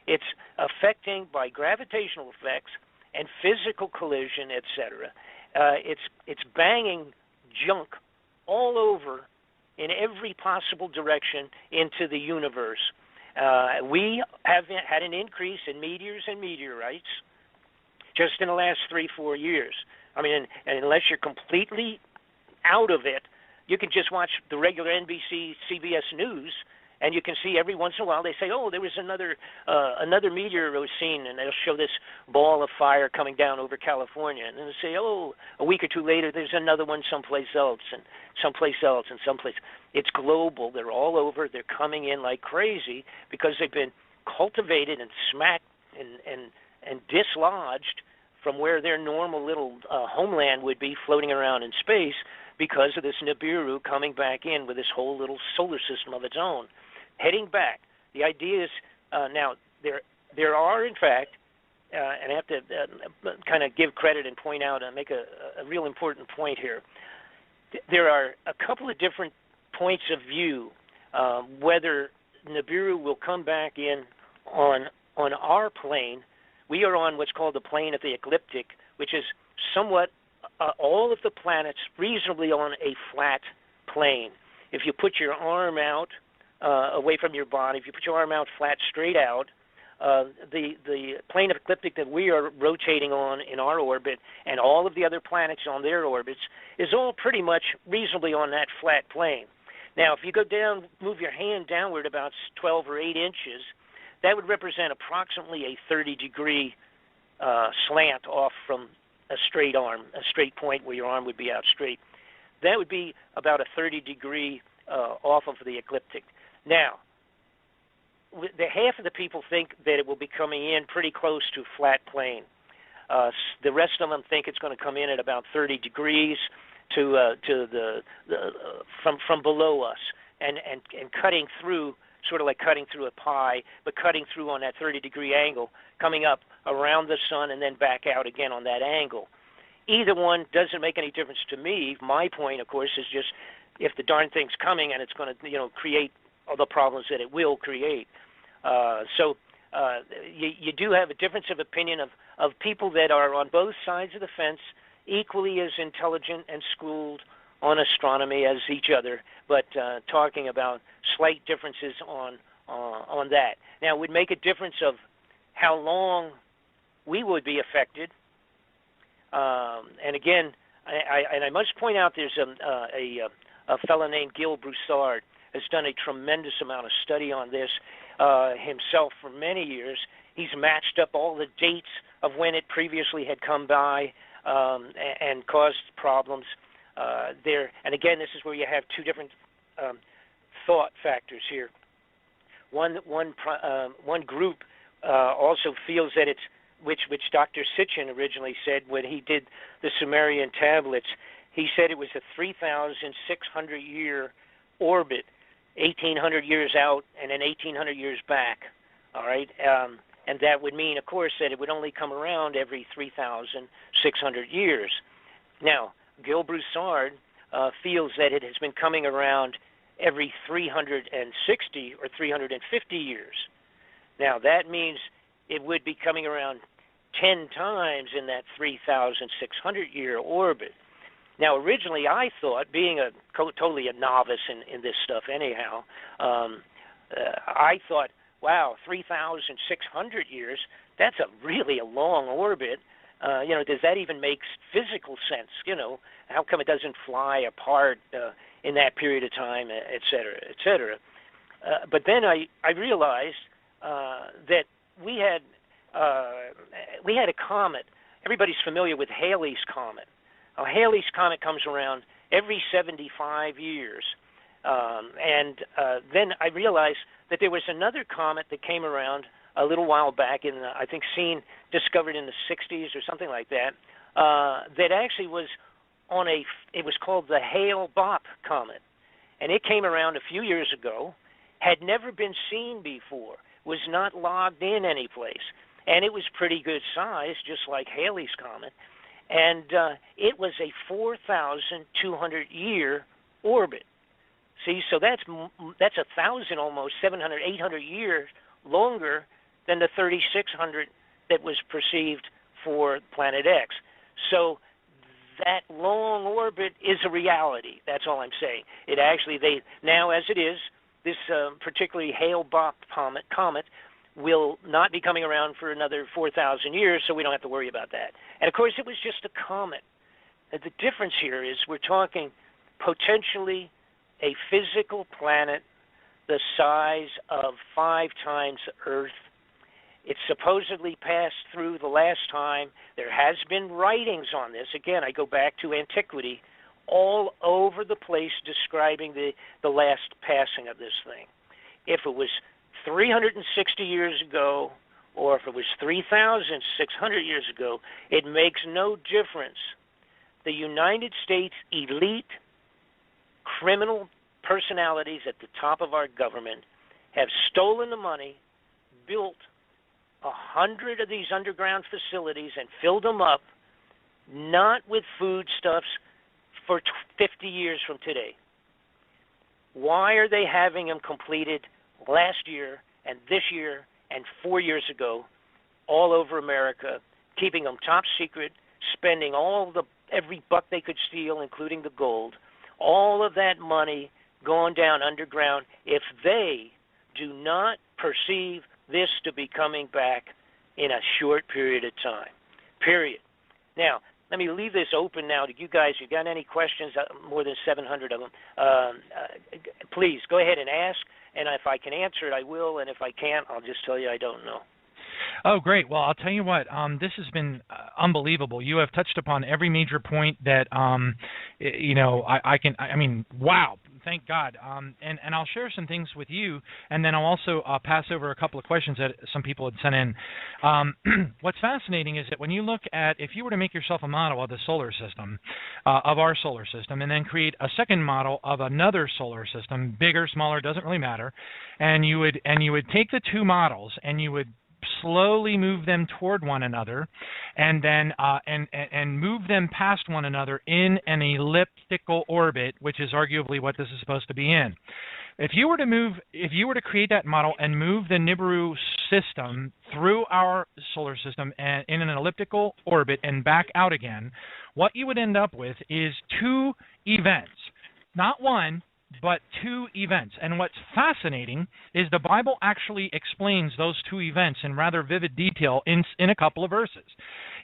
it's affecting by gravitational effects and physical collision, etc. It's banging junk all over in every possible direction into the universe. We have had an increase in meteors and meteorites just in the last 3-4 years. I mean, and unless you're completely out of it, you can just watch the regular NBC, CBS News, and you can see every once in a while they say, oh, there was another meteor was seen, and they'll show this ball of fire coming down over California. And then they say, oh, a week or two later, there's another one someplace else, and someplace else, and someplace. It's global. They're all over. They're coming in like crazy because they've been cultivated and smacked and dislodged from where their normal little homeland would be, floating around in space, because of this Nibiru coming back in with this whole little solar system of its own. Heading back, the idea is now there are, in fact, and I have to kind of give credit and point out and make a real important point here. There are a couple of different points of view whether Nibiru will come back in on our plane. We are on what's called the plane of the ecliptic, which is somewhat all of the planets reasonably on a flat plane. If you put your arm out away from your body, if you put your arm out flat, straight out, the plane of ecliptic that we are rotating on in our orbit and all of the other planets on their orbits is all pretty much reasonably on that flat plane. Now, if you go down, move your hand downward about 12 or 8 inches, that would represent approximately a 30-degree slant off from a straight arm, a straight point where your arm would be out straight. That would be about a 30-degree off of the ecliptic. Now, the half of the people think that it will be coming in pretty close to flat plane. The rest of them think it's going to come in at about 30 degrees to from below us and cutting through, sort of like cutting through a pie, but cutting through on that 30-degree angle, coming up around the sun and then back out again on that angle. Either one doesn't make any difference to me. My point, of course, is just if the darn thing's coming and it's going to, create all the problems that it will create. So you do have a difference of opinion of people that are on both sides of the fence, equally as intelligent and schooled on astronomy as each other, but talking about slight differences on that. Now, it would make a difference of how long we would be affected. And again, I must point out there's a fellow named Gil Broussard has done a tremendous amount of study on this himself for many years. He's matched up all the dates of when it previously had come by and caused problems there. And again, this is where you have two different thought factors here. One group also feels that it's which Dr. Sitchin originally said when he did the Sumerian tablets. He said it was a 3,600-year orbit, 1,800 years out and then 1,800 years back. All right, and that would mean, of course, that it would only come around every 3,600 years. Now, Gil Broussard feels that it has been coming around every 360 or 350 years. Now, that means it would be coming around 10 times in that 3,600-year orbit. Now, originally, I thought, being totally a novice in this stuff anyhow, I thought, wow, 3,600 years, that's really a long orbit. Does that even make physical sense? How come it doesn't fly apart in that period of time, et cetera, et cetera? But then I realized that we had a comet. Everybody's familiar with Halley's Comet. Halley's Comet comes around every 75 years. Then I realized that there was another comet that came around a little while back I think discovered in the 60s or something like that, that actually was it was called the Hale-Bopp Comet. And it came around a few years ago, had never been seen before, was not logged in any place. And it was pretty good size, just like Halley's Comet. And it was a 4,200-year orbit. See, so that's 1,000, almost 700, 800 years longer than the 3,600 that was perceived for Planet X. So that long orbit is a reality. That's all I'm saying. It actually, now as it is, this particularly Hale-Bopp comet will not be coming around for another 4,000 years, so we don't have to worry about that. And of course, it was just a comet. And the difference here is we're talking potentially a physical planet the size of 5 times Earth. It supposedly passed through the last time. There has been writings on this. Again, I go back to antiquity, all over the place describing the last passing of this thing. If it was 360 years ago, or if it was 3,600 years ago, it makes no difference. The United States elite criminal personalities at the top of our government have stolen the money, built 100 of these underground facilities and filled them up, not with foodstuffs, for 50 years from today. Why are they having them completed last year and this year and 4 years ago all over America, keeping them top secret, spending every buck they could steal, including the gold, all of that money going down underground, if they do not perceive this to be coming back in a short period of time, period. Now, let me leave this open now to you guys. If you got any questions, more than 700 of them, please go ahead and ask, and if I can answer it, I will, and if I can't, I'll just tell you I don't know. Oh, great. Well, I'll tell you what, this has been unbelievable. You have touched upon every major point that, wow. Thank God. And I'll share some things with you, and then I'll also pass over a couple of questions that some people had sent in. What's fascinating is that when you look at, if you were to make yourself a model of the solar system, of our solar system, and then create a second model of another solar system, bigger, smaller, doesn't really matter, and you would take the two models and you would slowly move them toward one another, and then and move them past one another in an elliptical orbit, which is arguably what this is supposed to be in. If you were to create that model and move the Nibiru system through our solar system and in an elliptical orbit and back out again, what you would end up with is 2 events, not one, but 2 events. And what's fascinating is the Bible actually explains those 2 events in rather vivid detail in a couple of verses.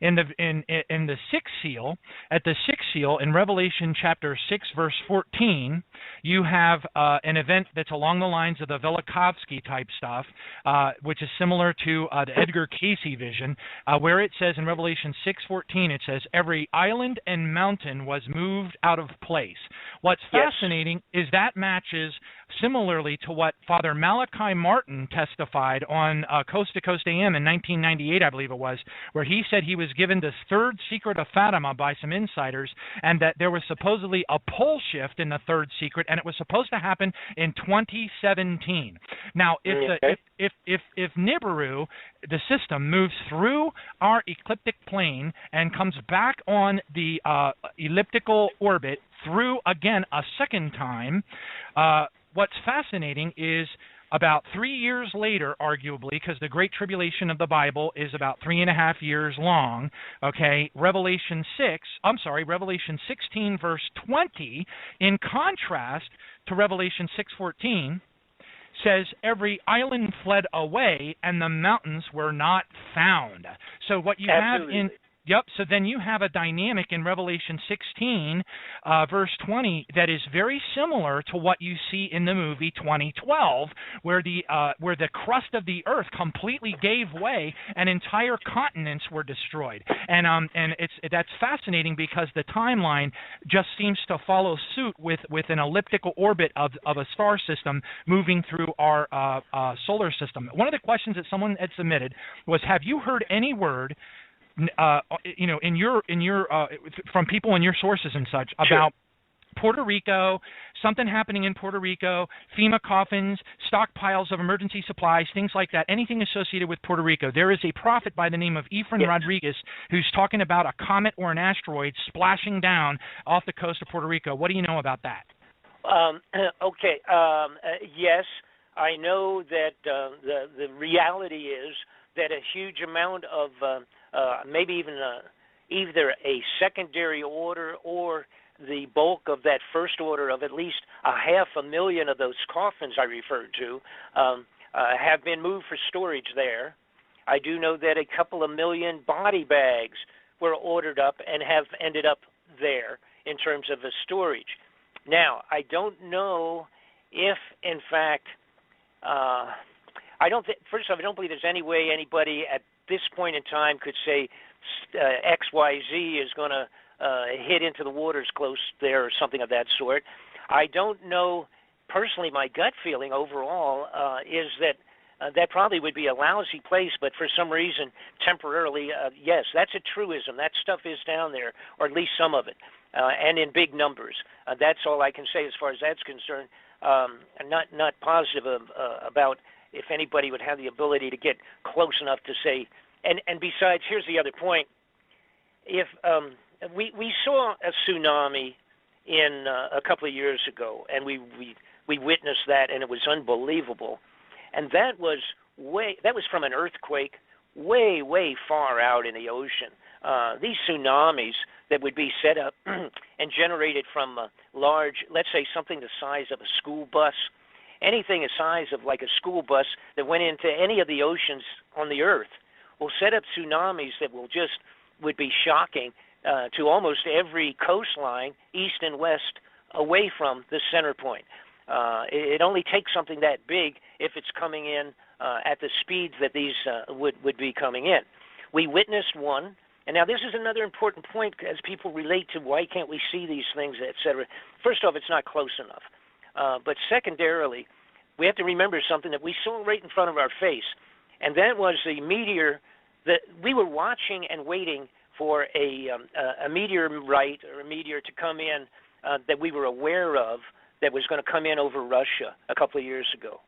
In the 6th seal, at the 6th seal in Revelation chapter 6 verse 14, you have an event that's along the lines of the Velikovsky type stuff, which is similar to the Edgar Cayce vision, where it says in Revelation 6:14, it says, "Every island and mountain was moved out of place." What's fascinating is that matches similarly to what Father Malachi Martin testified on Coast to Coast AM in 1998, I believe it was, where he said he was given this 3rd secret of Fatima by some insiders, and that there was supposedly a pole shift in the 3rd secret, and it was supposed to happen in 2017. Now, if Nibiru, the system, moves through our ecliptic plane and comes back on the elliptical orbit through again a second time, what's fascinating is about 3 years later, arguably, because the Great Tribulation of the Bible is about 3.5 years long, okay, Revelation 16, verse 20, in contrast to Revelation 6:14, says every island fled away and the mountains were not found. So what you Absolutely. have in Yep. So then you have a dynamic in Revelation 16, verse 20, that is very similar to what you see in the movie 2012, where the crust of the earth completely gave way and entire continents were destroyed. And that's fascinating because the timeline just seems to follow suit with an elliptical orbit of a star system moving through our solar system. One of the questions that someone had submitted was, have you heard any word in your from people in your sources and such about Puerto Rico, something happening in Puerto Rico, FEMA coffins, stockpiles of emergency supplies, things like that, anything associated with Puerto Rico? There is a prophet by the name of Efren Rodriguez who's talking about a comet or an asteroid splashing down off the coast of Puerto Rico. What do you know about that? Yes, I know that the reality is that a huge amount of maybe even either a secondary order or the bulk of that first order of at least 500,000 of those coffins I referred to have been moved for storage there. I do know that a couple of million body bags were ordered up and have ended up there in terms of the storage. Now, I don't know if, in fact, first off, I don't believe there's any way anybody at this point in time could say XYZ is going to hit into the waters close there or something of that sort. I don't know. Personally, my gut feeling overall is that that probably would be a lousy place, but for some reason, temporarily, yes, that's a truism. That stuff is down there, or at least some of it, and in big numbers. That's all I can say as far as that's concerned. I'm not positive about if anybody would have the ability to get close enough to say. And besides, here's the other point. If we saw a tsunami in a couple of years ago, and we witnessed that, and it was unbelievable. And that was from an earthquake way far out in the ocean. These tsunamis that would be set up and generated from a large, let's say something the size of a school bus, anything the size of like a school bus that went into any of the oceans on the earth, will set up tsunamis that would be shocking to almost every coastline, east and west, away from the center point. It only takes something that big if it's coming in at the speeds that these would be coming in. We witnessed one, and now this is another important point as people relate to why can't we see these things, et cetera. First off, it's not close enough. But secondarily, we have to remember something that we saw right in front of our face, and that was the meteor that we were watching and waiting for a meteorite or a meteor to come in that we were aware of that was going to come in over Russia a couple of years ago.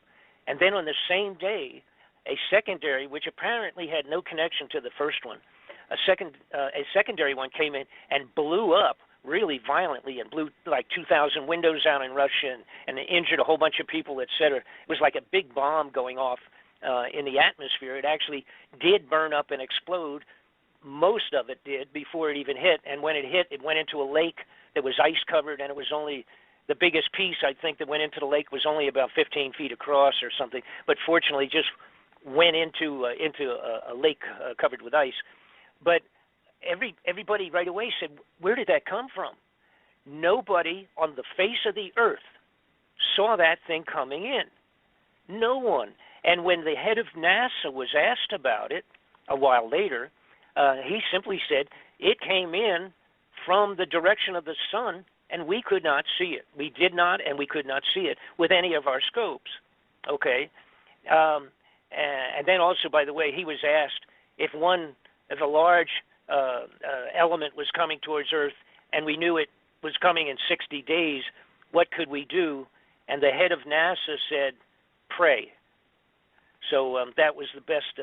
And then on the same day, a secondary, which apparently had no connection to the first one, a secondary one came in and blew up really violently and blew like 2,000 windows out in Russia and injured a whole bunch of people, et cetera. It was like a big bomb going off in the atmosphere. It actually did burn up and explode. Most of it did before it even hit. And when it hit, it went into a lake that was ice covered, and it was only the biggest piece, I think, that went into the lake was only about 15 feet across or something. But fortunately, just went into a lake covered with ice. But everybody right away said, where did that come from? Nobody on the face of the earth saw that thing coming in. No one. And when the head of NASA was asked about it a while later, he simply said, it came in from the direction of the sun, and we could not see it. We did not, and we could not see it with any of our scopes. Okay? And then also, by the way, he was asked if a large element was coming towards Earth, and we knew it was coming in 60 days, what could we do? And the head of NASA said, pray. So that was the best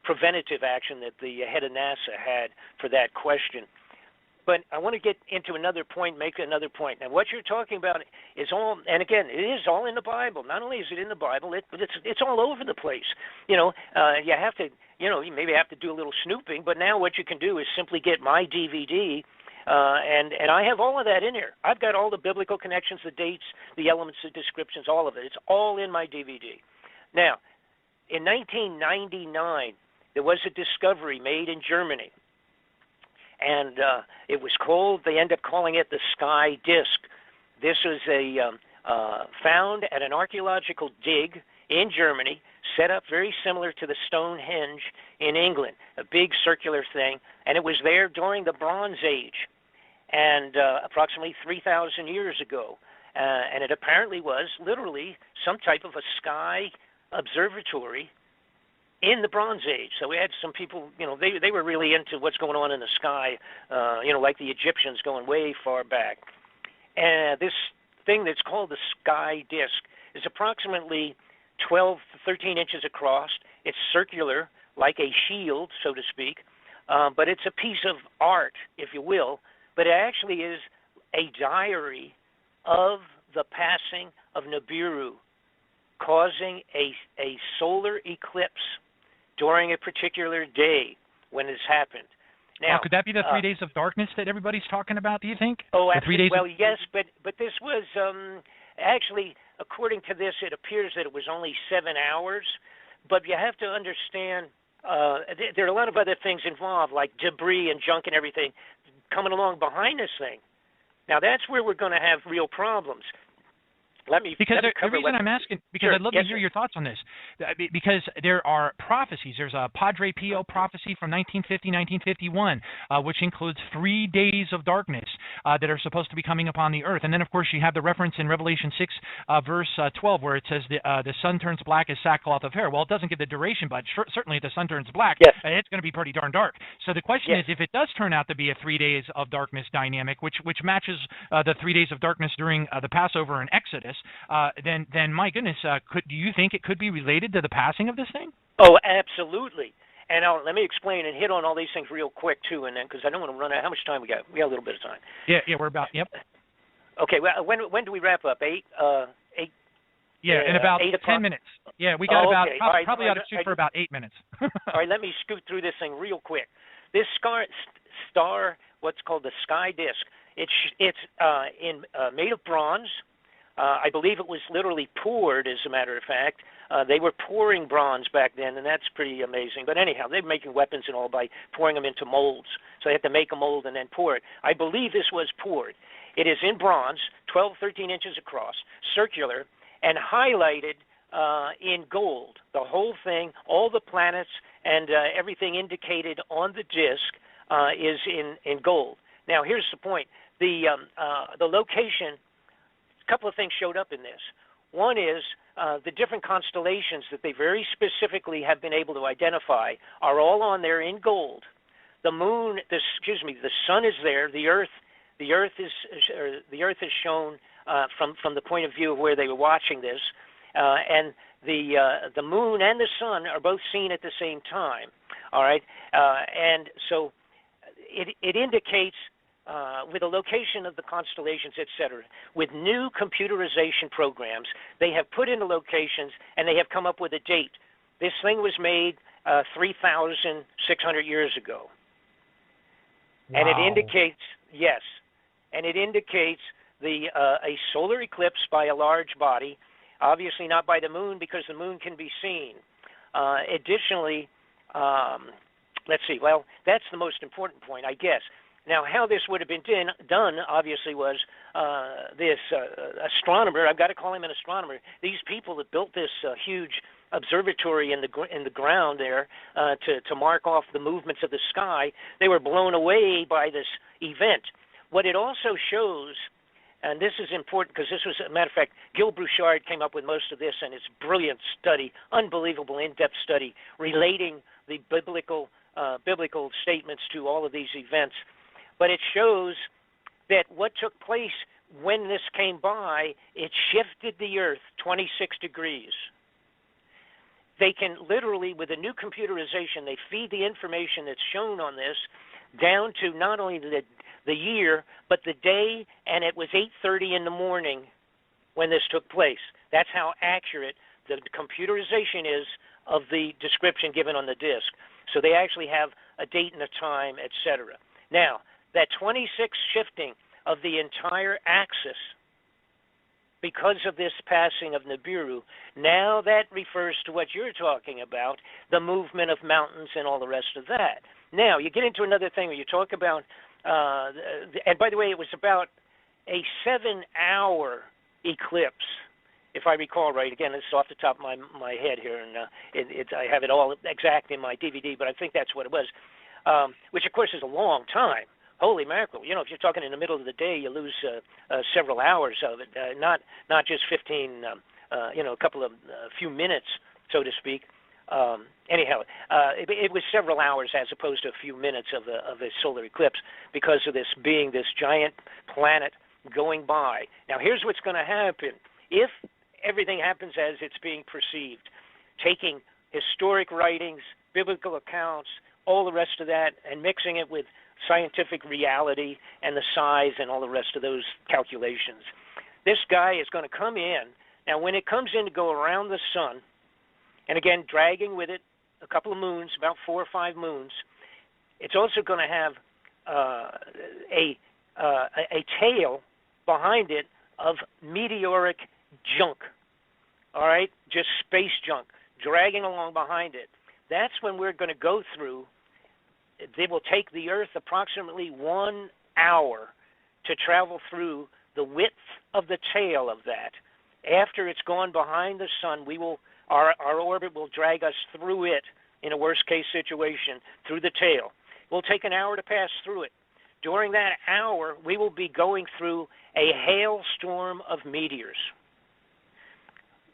preventative action that the head of NASA had for that question. But I want to get into another point, make another point. Now, what you're talking about is all, and again, it is all in the Bible. Not only is it in the Bible, but it's all over the place. You have to, you maybe have to do a little snooping. But now what you can do is simply get my DVD And I have all of that in there. I've got all the biblical connections, the dates, the elements, the descriptions, all of it. It's all in my DVD. Now, in 1999, there was a discovery made in Germany, and it was called, they end up calling it the sky disk. This was found at an archaeological dig in Germany, set up very similar to the Stonehenge in England, a big circular thing, and it was there during the Bronze Age, and approximately 3,000 years ago. And it apparently was literally some type of a sky observatory in the Bronze Age. So we had some people, they were really into what's going on in the sky, like the Egyptians going way far back. And this thing that's called the sky disk is approximately 12 to 13 inches across. It's circular, like a shield, so to speak, but it's a piece of art, if you will, but it actually is a diary of the passing of Nibiru, causing a solar eclipse during a particular day when this happened. Now, could that be the 3 days of darkness that everybody's talking about, do you think? Oh, the 3 days well, yes, but this was actually, according to this, it appears that it was only 7 hours. But you have to understand, there are a lot of other things involved, like debris and junk and everything coming along behind this thing. Now, that's where we're going to have real problems. Because the reason I'm asking, because Sure. I'd love to hear your thoughts on this, because there are prophecies. There's a Padre Pio prophecy from 1950, 1951, which includes 3 days of darkness that are supposed to be coming upon the earth. And then, of course, you have the reference in Revelation 6, verse 12, where it says the sun turns black as sackcloth of hair. Well, it doesn't give the duration, but certainly if the sun turns black, yes. It's going to be pretty darn dark. So the question is, if it does turn out to be a 3 days of darkness dynamic, which matches the 3 days of darkness during the Passover and Exodus, then my goodness, do you think it could be related to the passing of this thing? Oh, absolutely. And let me explain and hit on all these things real quick too, and then because I don't want to run out. How much time we got? We got a little bit of time. Yeah, we're about. Yep. Okay. Well, when do we wrap up? 8. Yeah, in about 10 minutes. Yeah, we got about okay. probably ought to shoot for about 8 minutes. All right, let me scoot through this thing real quick. This star, what's called the sky disk. It's made of bronze. I believe it was literally poured, as a matter of fact. They were pouring bronze back then, and that's pretty amazing. But anyhow, they're making weapons and all by pouring them into molds. So they had to make a mold and then pour it. I believe this was poured. It is in bronze, 12, 13 inches across, circular, and highlighted in gold. The whole thing, all the planets and everything indicated on the disk is in gold. Now, here's the point. The location, a couple of things showed up in this. One is the different constellations that they very specifically have been able to identify are all on there in gold. The moon, the sun is there. The Earth is shown from the point of view of where they were watching this, and the moon and the sun are both seen at the same time. All right, and so it indicates. With the location of the constellations, etc., with new computerization programs, they have put in the locations and they have come up with a date. This thing was made 3,600 years ago. Wow. And it indicates, yes, and it indicates a solar eclipse by a large body, obviously not by the moon because the moon can be seen. Additionally, let's see, well, that's the most important point, I guess. Now, how this would have been done, obviously, was this astronomer. I've got to call him an astronomer. These people that built this huge observatory in the ground there to mark off the movements of the sky, they were blown away by this event. What it also shows, and this is important because this was, a matter of fact, Gil Bouchard came up with most of this, and it's a brilliant study, unbelievable in-depth study relating the biblical statements to all of these events. But it shows that what took place when this came by, it shifted the Earth 26 degrees. They can literally, with a new computerization, they feed the information that's shown on this down to not only the year, but the day, and it was 8:30 in the morning when this took place. That's how accurate the computerization is of the description given on the disk. So they actually have a date and a time, etc. Now, that 26 shifting of the entire axis because of this passing of Nibiru, now that refers to what you're talking about, the movement of mountains and all the rest of that. Now, you get into another thing where you talk about, and by the way, it was about a 7-hour eclipse, if I recall right. Again, this is off the top of my head here, and I have it all exact in my DVD, but I think that's what it was, which, of course, is a long time. Holy mackerel! You know, if you're talking in the middle of the day, you lose several hours of it, not just 15, a few minutes, so to speak. Anyhow, it was several hours as opposed to a few minutes of a solar eclipse because of this being this giant planet going by. Now, here's what's going to happen. If everything happens as it's being perceived, taking historic writings, biblical accounts, all the rest of that, and mixing it with scientific reality and the size and all the rest of those calculations, this guy is going to come in. Now, when it comes in to go around the sun, and again, dragging with it a couple of moons, about 4 or 5 moons, it's also going to have a tail behind it of meteoric junk, all right, just space junk, dragging along behind it. That's when we're going to go through. They will take the Earth approximately 1 hour to travel through the width of the tail of that. After it's gone behind the sun, our orbit will drag us through it in a worst-case situation, through the tail. It will take an hour to pass through it. During that hour, we will be going through a hailstorm of meteors.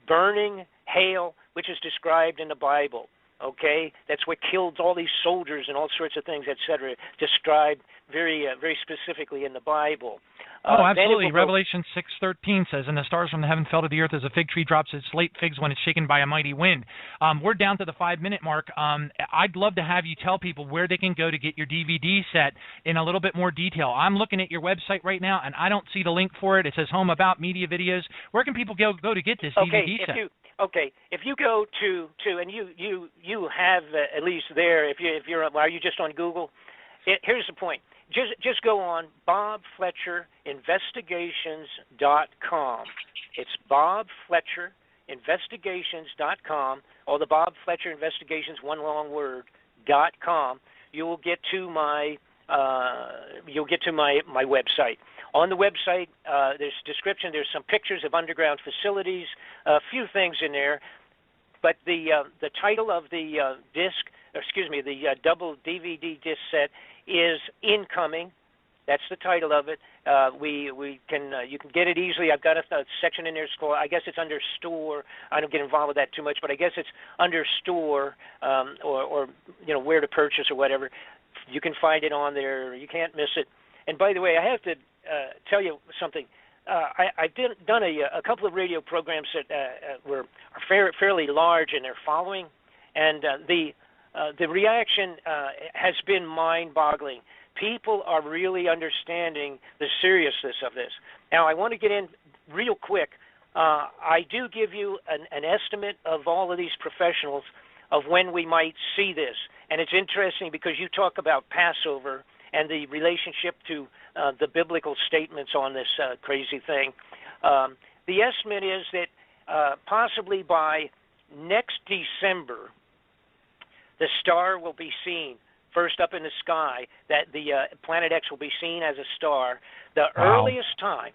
Burning hail, which is described in the Bible. Okay, that's what killed all these soldiers and all sorts of things, etc. Described very specifically in the Bible. Absolutely. Revelation 6:13 says, "And the stars from the heaven fell to the earth as a fig tree drops its late figs when it's shaken by a mighty wind." We're down to the 5-minute mark. I'd love to have you tell people where they can go to get your DVD set in a little bit more detail. I'm looking at your website right now, and I don't see the link for it. It says Home About Media Videos. Where can people go to get this DVD set? If you go to and you have at least there, are you just on Google? Here's the point. Just go on BobFletcherInvestigations.com. It's BobFletcherInvestigations.com, or the Bob Fletcher Investigations, one long word, .com. You will get to my my website. On the website, there's description. There's some pictures of underground facilities, a few things in there. But the title of the the double DVD disc set is Incoming. That's the title of it. You can get it easily. I've got a section in there. I guess it's under store. I don't get involved with that too much, but I guess it's under store or where to purchase or whatever. You can find it on there. You can't miss it. And by the way, I have to tell you something. I've done a couple of radio programs that are fairly large in their following, and the reaction has been mind-boggling. People are really understanding the seriousness of this. Now, I want to get in real quick. I do give you an estimate of all of these professionals of when we might see this, and it's interesting because you talk about Passover and the relationship to the biblical statements on this crazy thing. The estimate is that possibly by next December, the star will be seen first up in the sky, that the Planet X will be seen as a star. The earliest time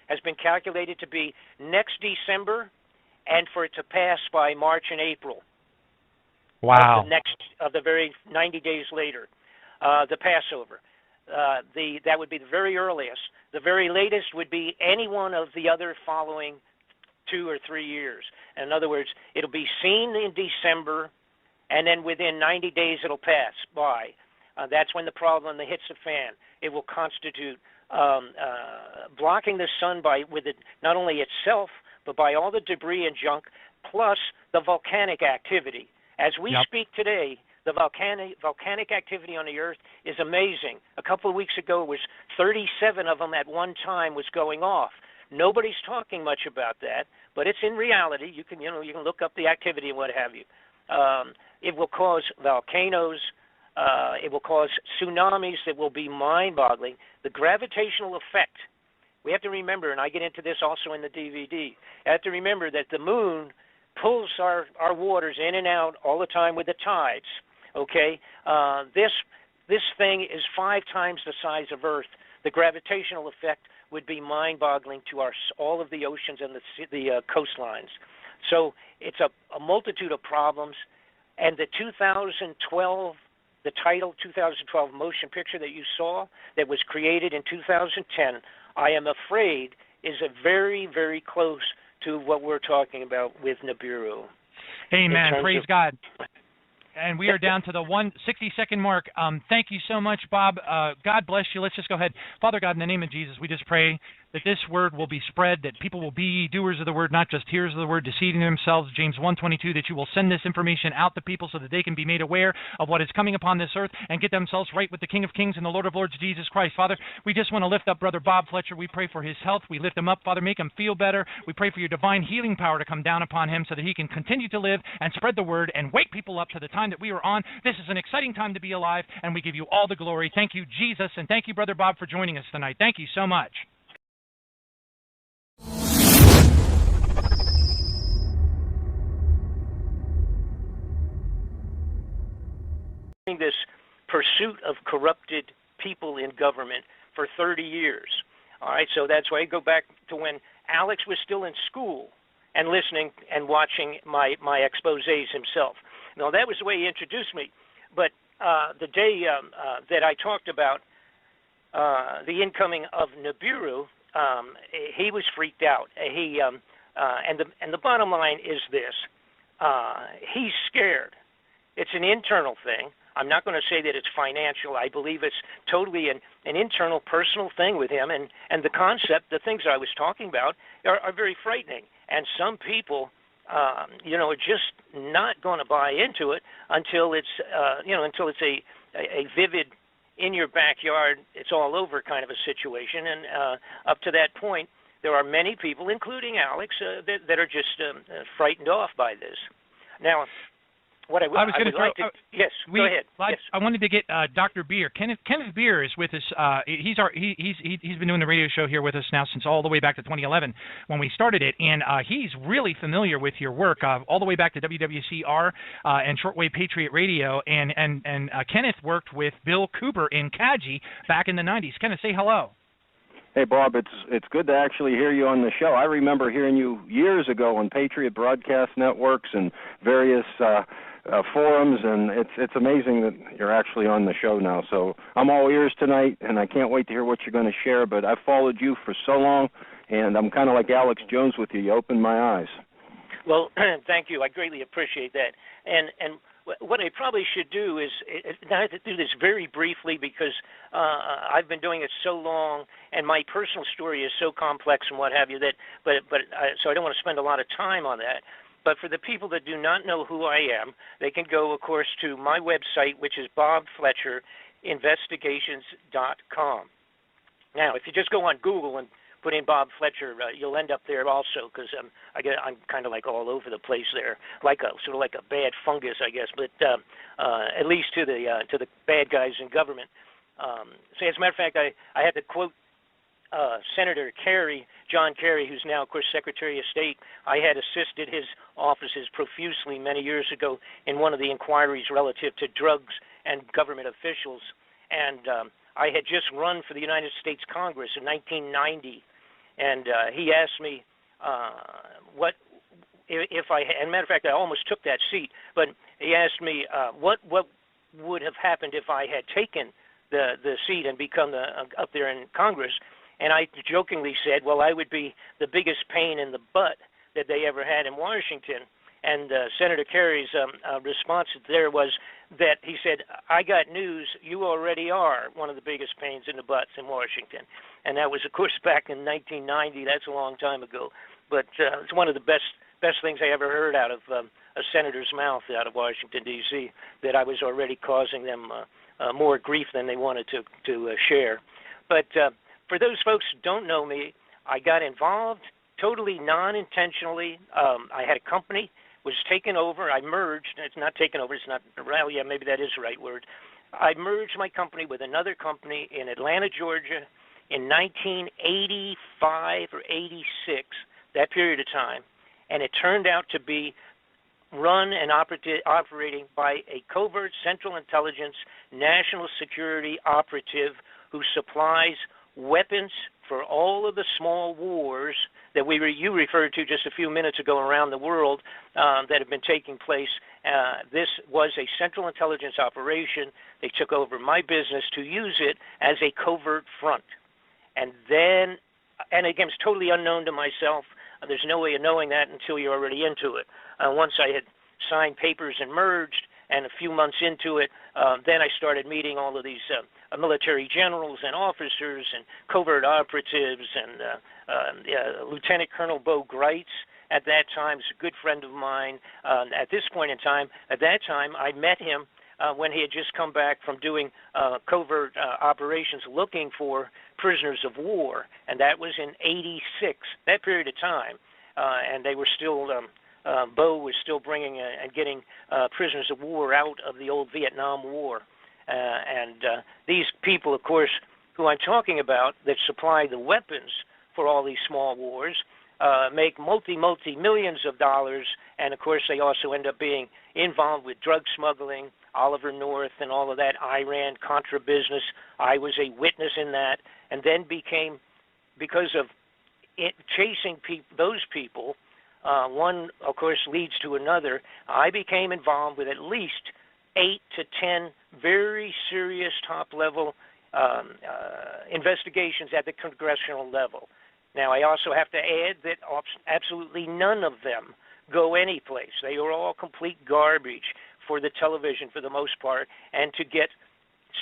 has been calculated to be next December, and for it to pass by March and April. Wow. Of the very 90 days later. The Passover. That would be the very earliest. The very latest would be any one of the other following 2 or 3 years. In other words, it'll be seen in December, and then within 90 days it'll pass by. That's when the problem hits the fan. It will constitute blocking the sun with it, not only itself, but by all the debris and junk, plus the volcanic activity. As we speak today, the volcanic activity on the Earth is amazing. A couple of weeks ago, it was 37 of them at one time was going off. Nobody's talking much about that, but it's in reality. You can look up the activity and what have you. It will cause volcanoes, It will cause tsunamis that will be mind-boggling. The gravitational effect. We have to remember, and I get into this also in the DVD, I have to remember that the moon pulls our waters in and out all the time with the tides. Okay? This thing is 5 times the size of Earth. The gravitational effect would be mind-boggling to all of the oceans and the coastlines. So it's a multitude of problems. And the 2012, the title 2012 motion picture that you saw that was created in 2010, I am afraid is a very, very close to what we're talking about with Nibiru. Amen. Praise God. And we are down to the 160-second mark. Thank you so much, Bob. God bless you. Let's just go ahead. Father God, in the name of Jesus, we just pray that this word will be spread, that people will be doers of the word, not just hearers of the word, deceiving themselves. James 1:22, that you will send this information out to people so that they can be made aware of what is coming upon this earth and get themselves right with the King of Kings and the Lord of Lords, Jesus Christ. Father, we just want to lift up Brother Bob Fletcher. We pray for his health. We lift him up. Father, make him feel better. We pray for your divine healing power to come down upon him so that he can continue to live and spread the word and wake people up to the time that we are on. This is an exciting time to be alive, and we give you all the glory. Thank you, Jesus, and thank you, Brother Bob, for joining us tonight. Thank you so much. This pursuit of corrupted people in government for 30 years. All right, so that's why I go back to when Alex was still in school and listening and watching my exposés himself. Now, that was the way he introduced me. But the day that I talked about the incoming of Nibiru, he was freaked out. And the bottom line is this: he's scared. It's an internal thing. I'm not going to say that it's financial. I believe it's totally an internal, personal thing with him. And the concept, the things I was talking about, are very frightening. And some people, are just not going to buy into it until it's, until it's a vivid, in your backyard, it's all over kind of a situation. And up to that point, there are many people, including Alex, that are just frightened off by this. Now, what I would like to yes, go ahead. Yes. I wanted to get Dr. Beer. Kenneth Beer is with us. He's been doing the radio show here with us now since all the way back to 2011 when we started it, and he's really familiar with your work all the way back to WWCR and Shortwave Patriot Radio. And Kenneth worked with Bill Cooper in Kaji back in the 90s. Kenneth, say hello. Hey, Bob, it's good to actually hear you on the show. I remember hearing you years ago on Patriot Broadcast Networks and various forums, and it's amazing that you're actually on the show now. So I'm all ears tonight, and I can't wait to hear what you're going to share. But I've followed you for so long, and I'm kind of like Alex Jones with you. You opened my eyes. Well, thank you. I greatly appreciate that. And what I probably should do is, I have to do this very briefly because I've been doing it so long, and my personal story is so complex and what have you so I don't want to spend a lot of time on that. But for the people that do not know who I am, they can go, of course, to my website, which is bobfletcherinvestigations.com. Now, if you just go on Google and put in Bob Fletcher, you'll end up there also, because I'm kind of like all over the place there, like a sort of like a bad fungus, I guess. But at least to the bad guys in government. So as a matter of fact, I had to quote Senator Kerry, John Kerry, who's now, of course, Secretary of State. I had assisted his offices profusely many years ago in one of the inquiries relative to drugs and government officials. And I had just run for the United States Congress in 1990. And he asked me what if I, and matter of fact, I almost took that seat, but he asked me what would have happened if I had taken the seat and become up there in Congress. And I jokingly said, well, I would be the biggest pain in the butt that they ever had in Washington. And Senator Kerry's response there was that he said, I got news, you already are one of the biggest pains in the butts in Washington. And that was, of course, back in 1990. That's a long time ago. But it's one of the best things I ever heard out of a senator's mouth out of Washington, D.C., that I was already causing them more grief than they wanted to share. But for those folks who don't know me, I got involved totally non-intentionally. I had a company, was taken over. I merged. It's not taken over. It's not, well, yeah, maybe that is the right word. I merged my company with another company in Atlanta, Georgia in 1985 or 86, that period of time, and it turned out to be run and operating by a covert Central Intelligence national security operative who supplies weapons for all of the small wars that you referred to just a few minutes ago around the world that have been taking place. This was a Central Intelligence operation. They took over my business to use it as a covert front. And again, it's totally unknown to myself. There's no way of knowing that until you're already into it. Once I had signed papers and merged, and a few months into it, then I started meeting all of these military generals and officers and covert operatives, and Lieutenant Colonel Bo Greitz at that time was a good friend of mine. At that time, I met him when he had just come back from doing covert operations looking for prisoners of war, and that was in 86, that period of time. And they were still, Bo was still bringing and getting prisoners of war out of the old Vietnam War. And these people, of course, who I'm talking about that supply the weapons for all these small wars, make multi-millions of dollars, and of course they also end up being involved with drug smuggling, Oliver North and all of that Iran-Contra business. I was a witness in that, and then became, because of chasing those people, one, of course, leads to another. I became involved with at least 8 to 10 very serious top-level investigations at the congressional level. Now, I also have to add that absolutely none of them go anyplace. They are all complete garbage for the television for the most part, and to get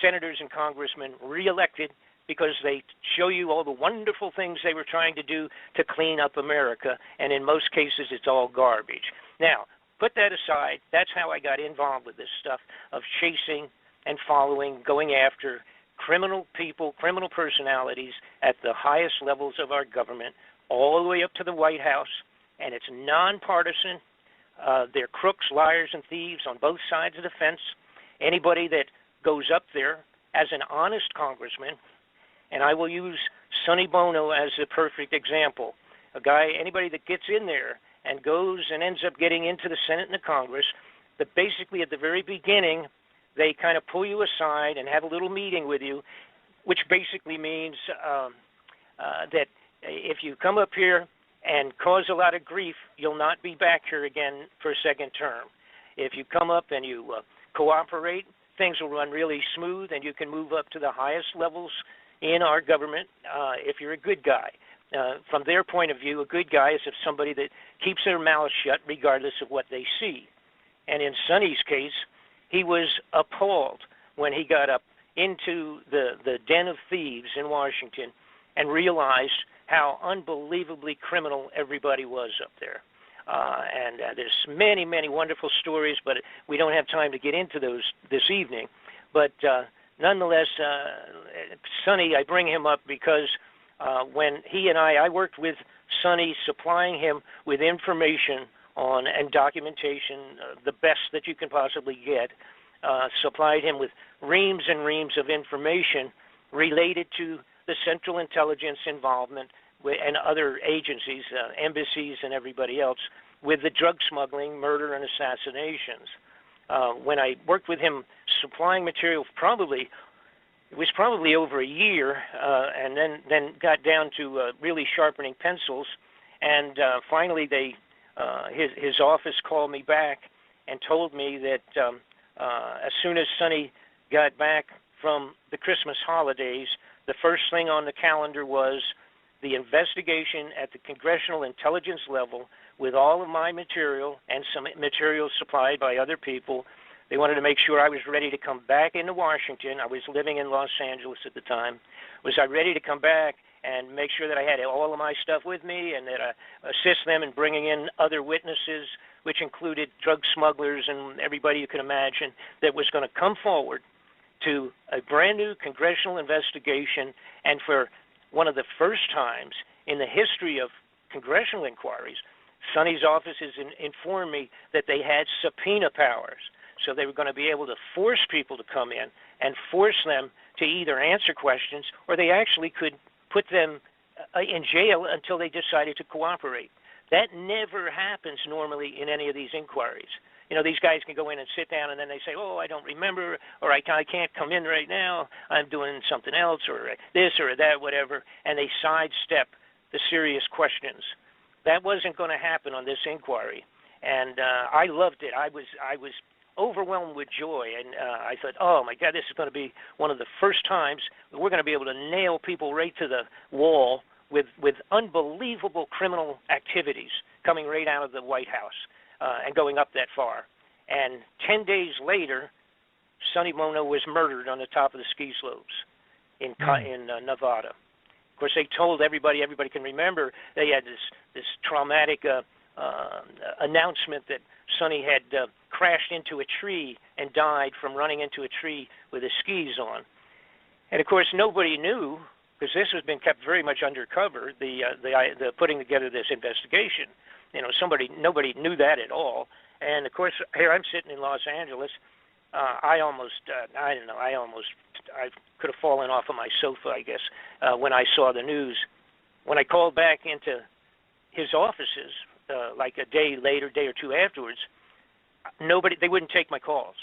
senators and congressmen reelected because they show you all the wonderful things they were trying to do to clean up America, and in most cases it's all garbage. Now, put that aside. That's how I got involved with this stuff of chasing and following, going after criminal people, criminal personalities at the highest levels of our government, all the way up to the White House, and it's nonpartisan. They're crooks, liars, and thieves on both sides of the fence. Anybody that goes up there as an honest congressman, and I will use Sonny Bono as a perfect example, anybody that gets in there and goes and ends up getting into the Senate and the Congress, that basically at the very beginning, they kind of pull you aside and have a little meeting with you, which basically means that if you come up here and cause a lot of grief, you'll not be back here again for a second term. If you come up and you cooperate, things will run really smooth, and you can move up to the highest levels in our government if you're a good guy. From their point of view, a good guy is somebody that keeps their mouth shut regardless of what they see. And in Sonny's case, he was appalled when he got up into the den of thieves in Washington and realized how unbelievably criminal everybody was up there. And there's many, many wonderful stories, but we don't have time to get into those this evening. But nonetheless, Sonny, I bring him up because when he and I worked with Sonny, supplying him with information on and documentation, the best that you can possibly get, supplied him with reams and reams of information related to the Central Intelligence involvement and other agencies, embassies and everybody else, with the drug smuggling, murder, and assassinations. When I worked with him supplying material, it was probably over a year, and then got down to really sharpening pencils, and finally his office called me back and told me that as soon as Sonny got back from the Christmas holidays, the first thing on the calendar was the investigation at the Congressional Intelligence level with all of my material and some material supplied by other people. They wanted to make sure I was ready to come back into Washington. I was living in Los Angeles at the time. Was I ready to come back and make sure that I had all of my stuff with me and that I assist them in bringing in other witnesses, which included drug smugglers and everybody you can imagine that was going to come forward to a brand new congressional investigation. And for one of the first times in the history of congressional inquiries, Sonny's office has informed me that they had subpoena powers. So they were going to be able to force people to come in and force them to either answer questions, or they actually could put them in jail until they decided to cooperate. That never happens normally in any of these inquiries. You know, these guys can go in and sit down, and then they say, oh, I don't remember, or I can't come in right now, I'm doing something else, or this or that, whatever, and they sidestep the serious questions. That wasn't going to happen on this inquiry, and I loved it. I was overwhelmed with joy, and I thought, oh, my God, this is going to be one of the first times we're going to be able to nail people right to the wall with unbelievable criminal activities coming right out of the White House and going up that far. And 10 days later, Sonny Bono was murdered on the top of the ski slopes in Nevada. Of course, they told everybody can remember, they had this traumatic announcement that Sonny had crashed into a tree and died from running into a tree with his skis on. And of course, nobody knew, because this has been kept very much undercover, the putting together this investigation. You know, nobody knew that at all. And of course, here I'm sitting in Los Angeles. I could have fallen off of my sofa, I guess, when I saw the news. When I called back into his offices, like a day or two afterwards, they wouldn't take my calls.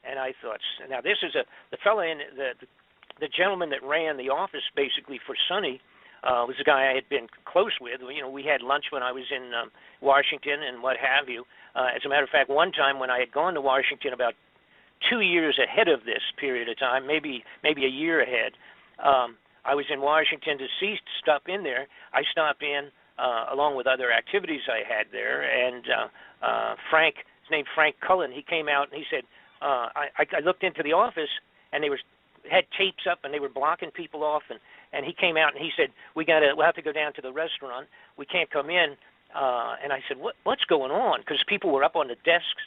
And I thought, now this is the fellow in the gentleman that ran the office basically for Sonny was a guy I had been close with. You know, we had lunch when I was in Washington and what have you. As a matter of fact, one time when I had gone to Washington about 2 years ahead of this period of time, maybe a year ahead, I was in Washington to stop in there. I stopped in along with other activities I had there, and Frank, his name Frank Cullen, he came out and he said, I looked into the office and they had tapes up and they were blocking people off, and he came out and he said, we'll have to go down to the restaurant. We can't come in. And I said, what's going on? Because people were up on the desks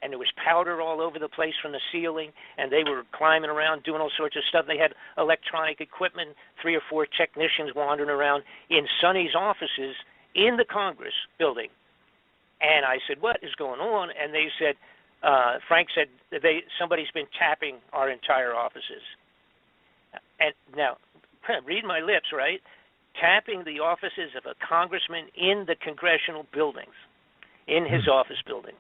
and there was powder all over the place from the ceiling, and they were climbing around doing all sorts of stuff. They had electronic equipment, 3 or 4 technicians wandering around in Sonny's offices in the Congress building. And I said, what is going on? And they said, Frank said, somebody's been tapping our entire offices. And now, read my lips, right? Tapping the offices of a congressman in the congressional buildings, in his office buildings.